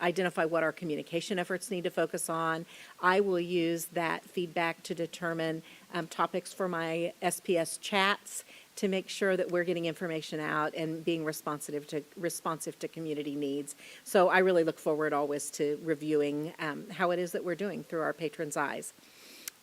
Speaker 3: identify what our communication efforts need to focus on. I will use that feedback to determine topics for my SPS chats to make sure that we're getting information out and being responsive to community needs. So I really look forward always to reviewing how it is that we're doing through our patrons' eyes.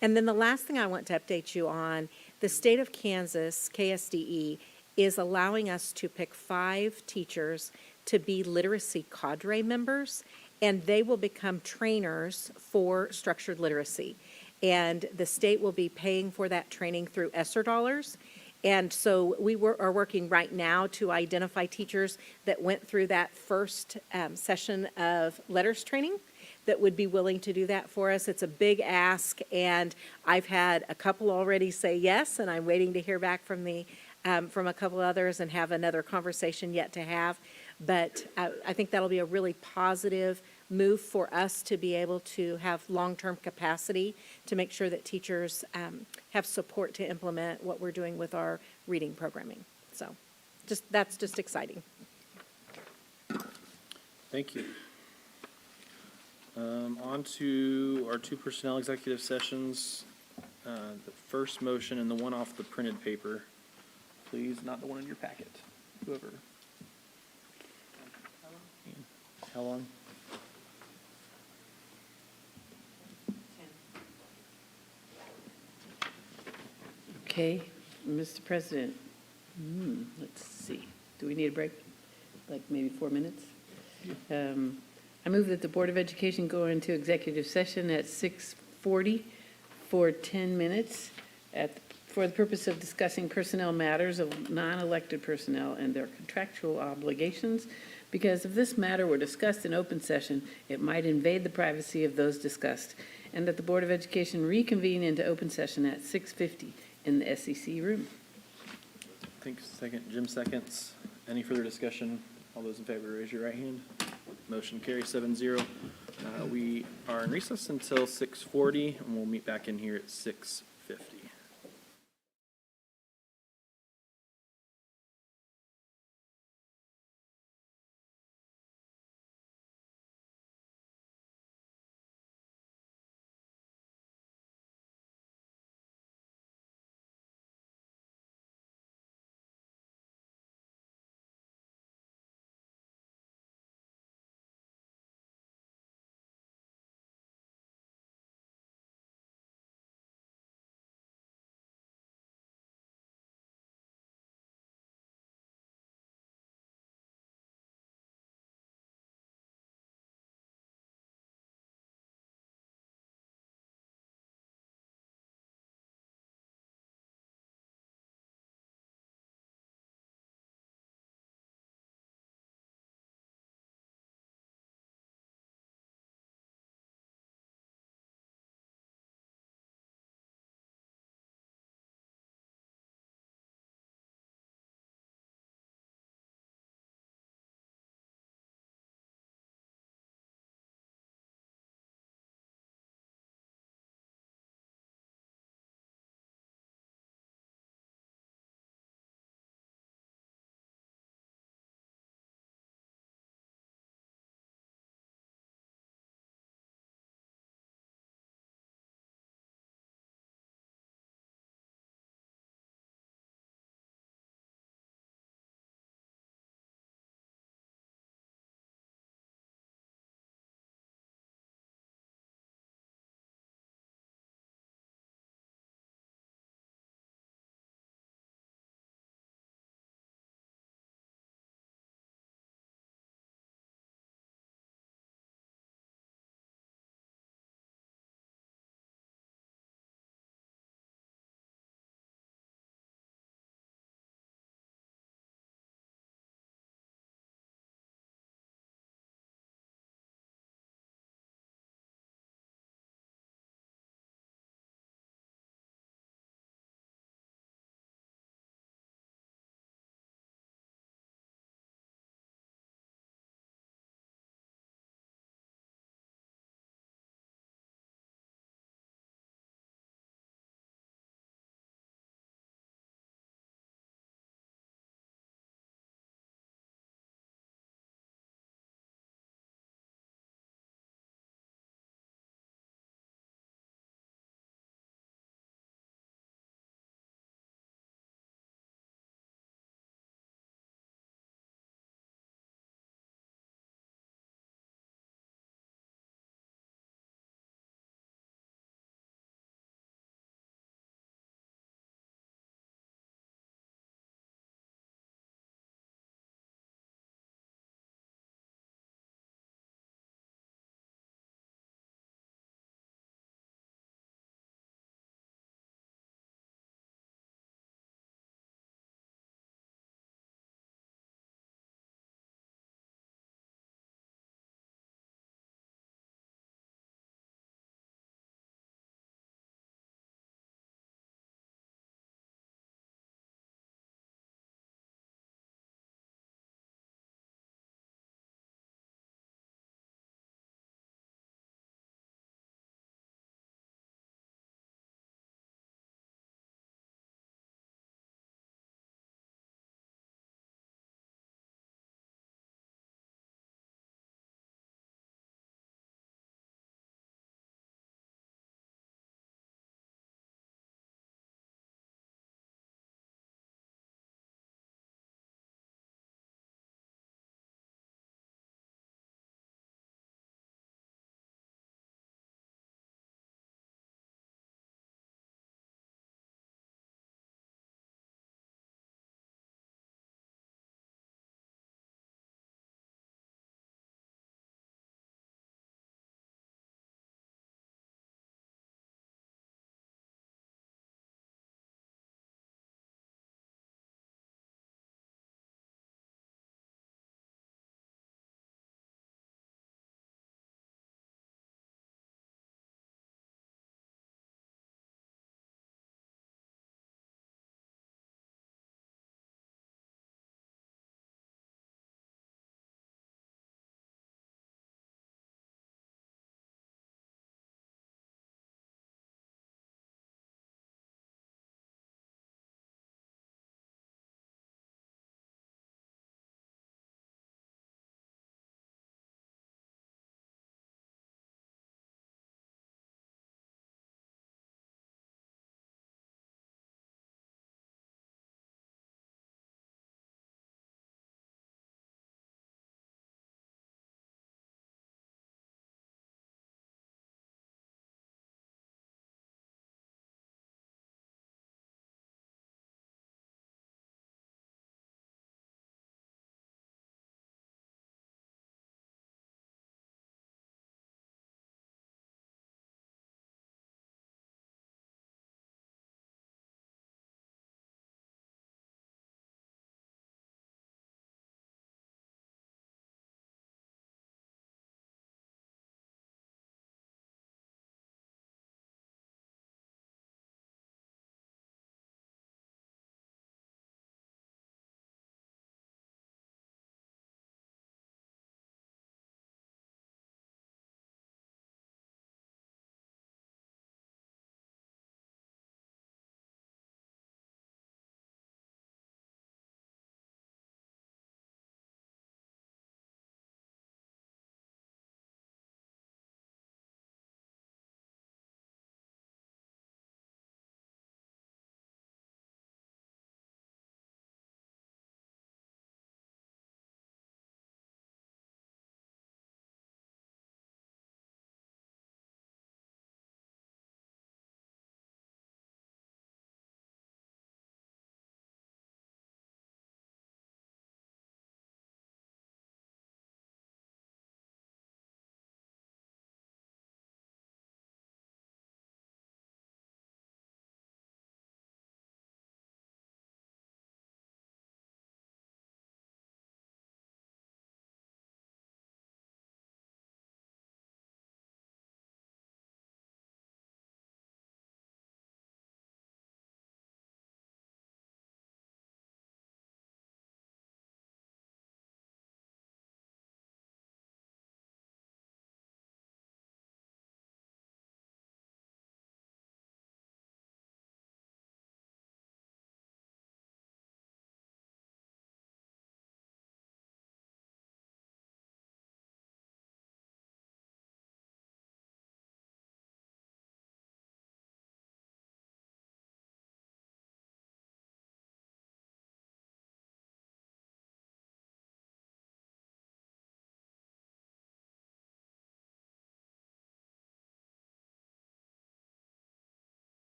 Speaker 3: And then the last thing I want to update you on, the state of Kansas, KSDE, is allowing us to pick 5 teachers to be literacy cadre members, and they will become trainers for structured literacy. And the state will be paying for that training through ESSER dollars. And so are working right now to identify teachers that went through that first session of letters training that would be willing to do that for us. It's a big ask, and I've had a couple already say yes, and I'm waiting to hear back from from a couple others and have another conversation yet to have. But I think that'll be a really positive move for us to be able to have long-term capacity to make sure that teachers have support to implement what we're doing with our reading programming. So that's just exciting.
Speaker 1: Thank you. On to our two personnel executive sessions. The first motion and the one off the printed paper. Please, not the one in your packet. Whoever. How long?
Speaker 5: Okay, Mr. President, let's see, do we need a break? Like maybe 4 minutes? I move that the Board of Education go into executive session at 6:40 for 10 minutes for the purpose of discussing personnel matters of non-elected personnel and their contractual obligations. Because if this matter were discussed in open session, it might invade the privacy of those discussed, and that the Board of Education reconvene into open session at 6:50 in the SEC room.
Speaker 1: Thanks. Second, Jim seconds. Any further discussion? All those in favor, raise your right hand. Motion carries 7-0. We are in recess until 6:40, and we'll meet back in here at 6:50.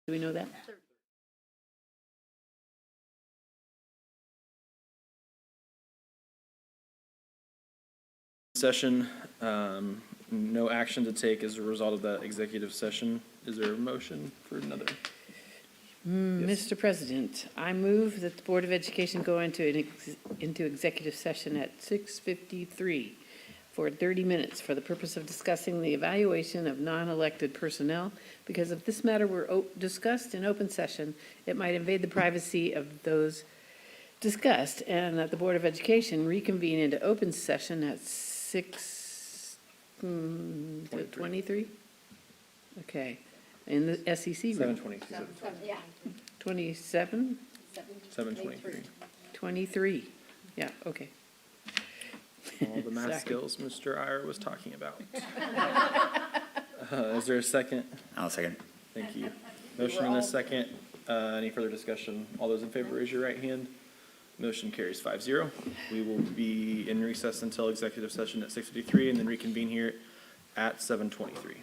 Speaker 5: Do we know that?
Speaker 1: Session, no action to take as a result of that executive session. Is there a motion for another? Yes.
Speaker 5: Mr. President, I move that the Board of Education go into executive session at 6:53 for 30 minutes for the purpose of discussing the evaluation of non-elected personnel. Because if this matter were discussed in open session, it might invade the privacy of those discussed, and that the Board of Education reconvene into open session at 6:23? Okay, in the SEC room.
Speaker 1: 7:22.
Speaker 5: 27?
Speaker 1: 7:23.
Speaker 5: 23, yeah, okay.
Speaker 1: All the math
Speaker 5: Second.
Speaker 1: skills Mr. Iyer was talking about. Is there a second?
Speaker 12: I'll second.
Speaker 1: Thank you. Motion and a second. Any further discussion? All those in favor, raise your right hand. Motion carries 5-0. We will be in recess until executive session at 6:53 and then reconvene here at 7:23.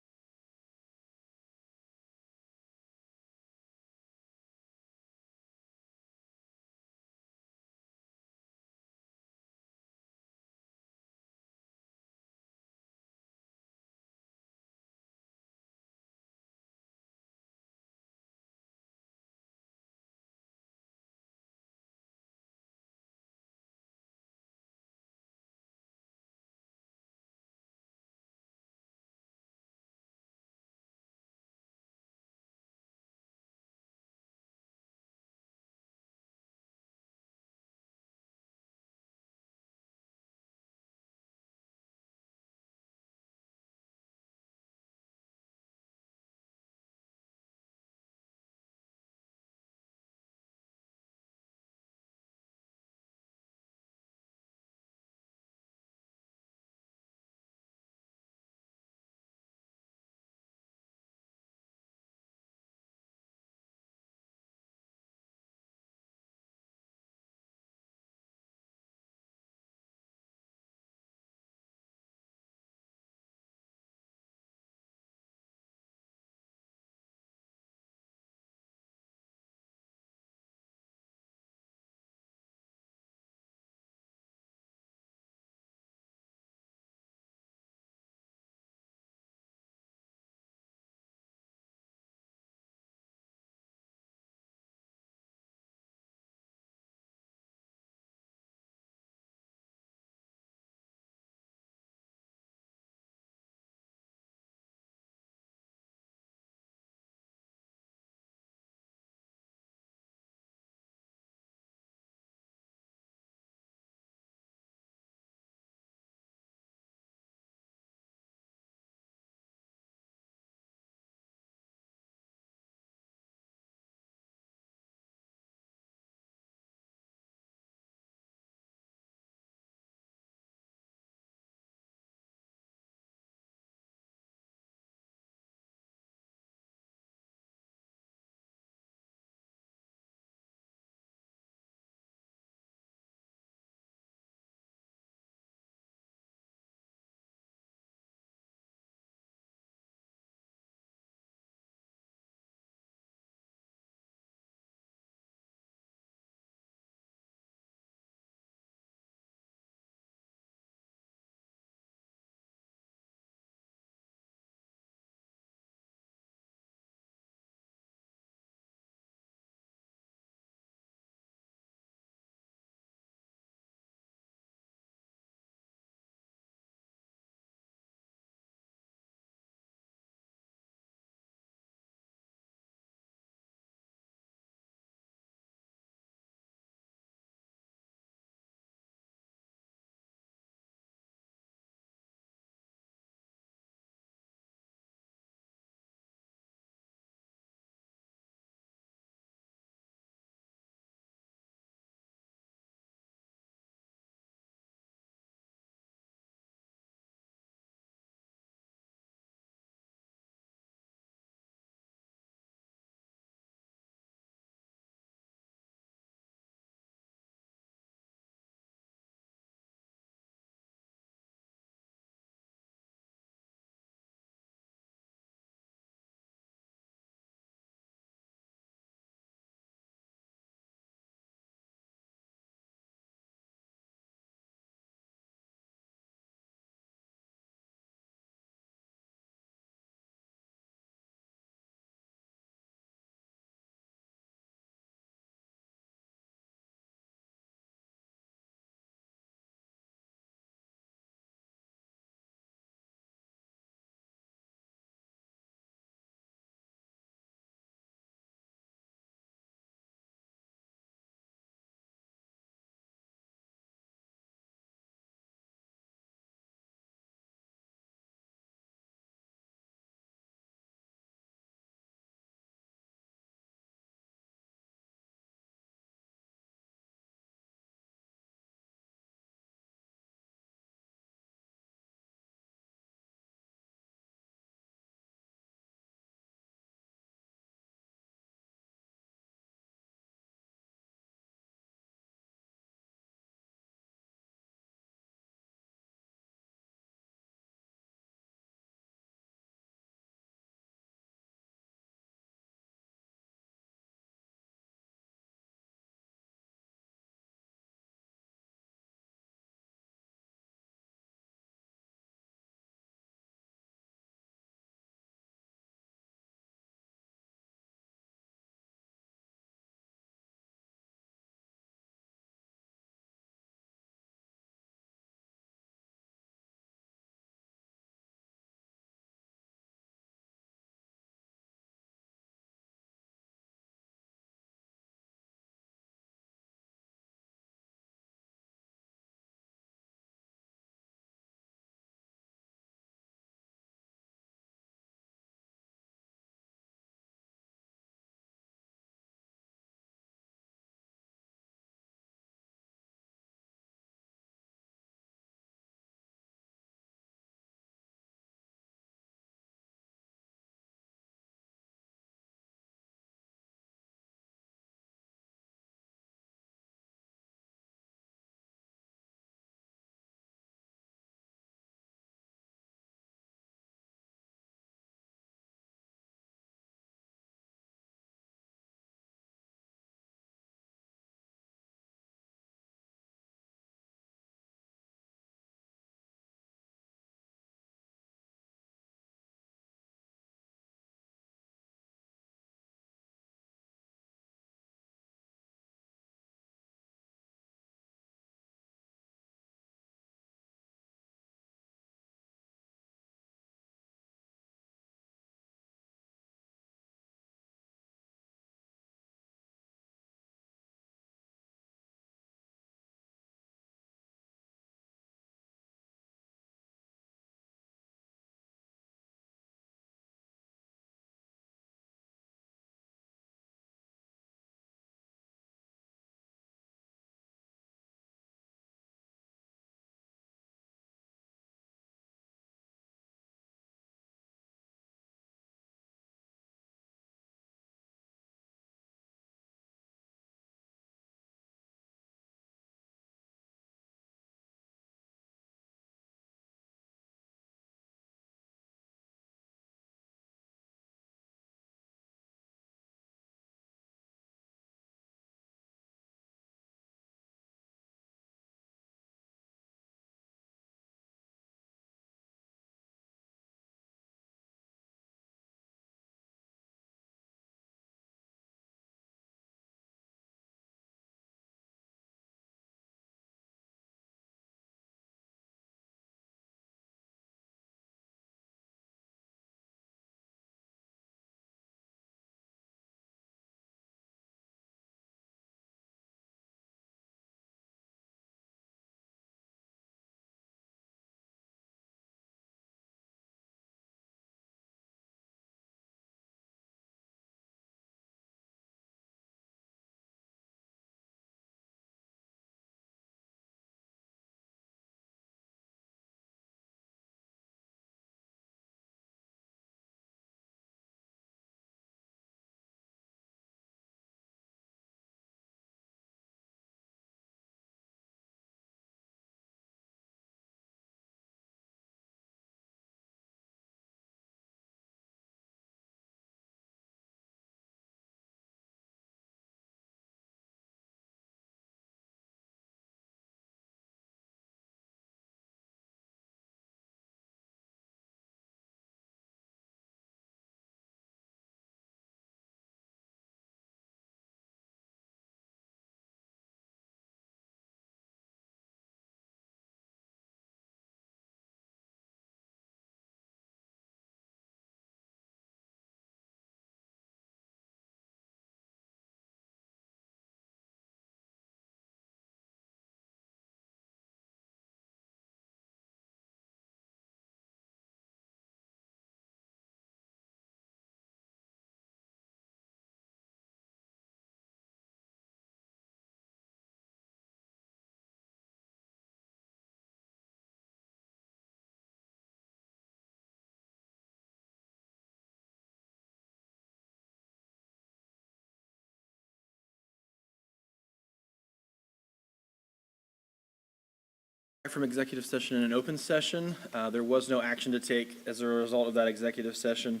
Speaker 1: From executive session and an open session. There was no action to take as a result of that executive session.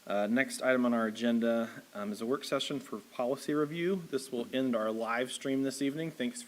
Speaker 1: Next item on our agenda is a work session for policy review. This will end our live stream this evening. Thanks for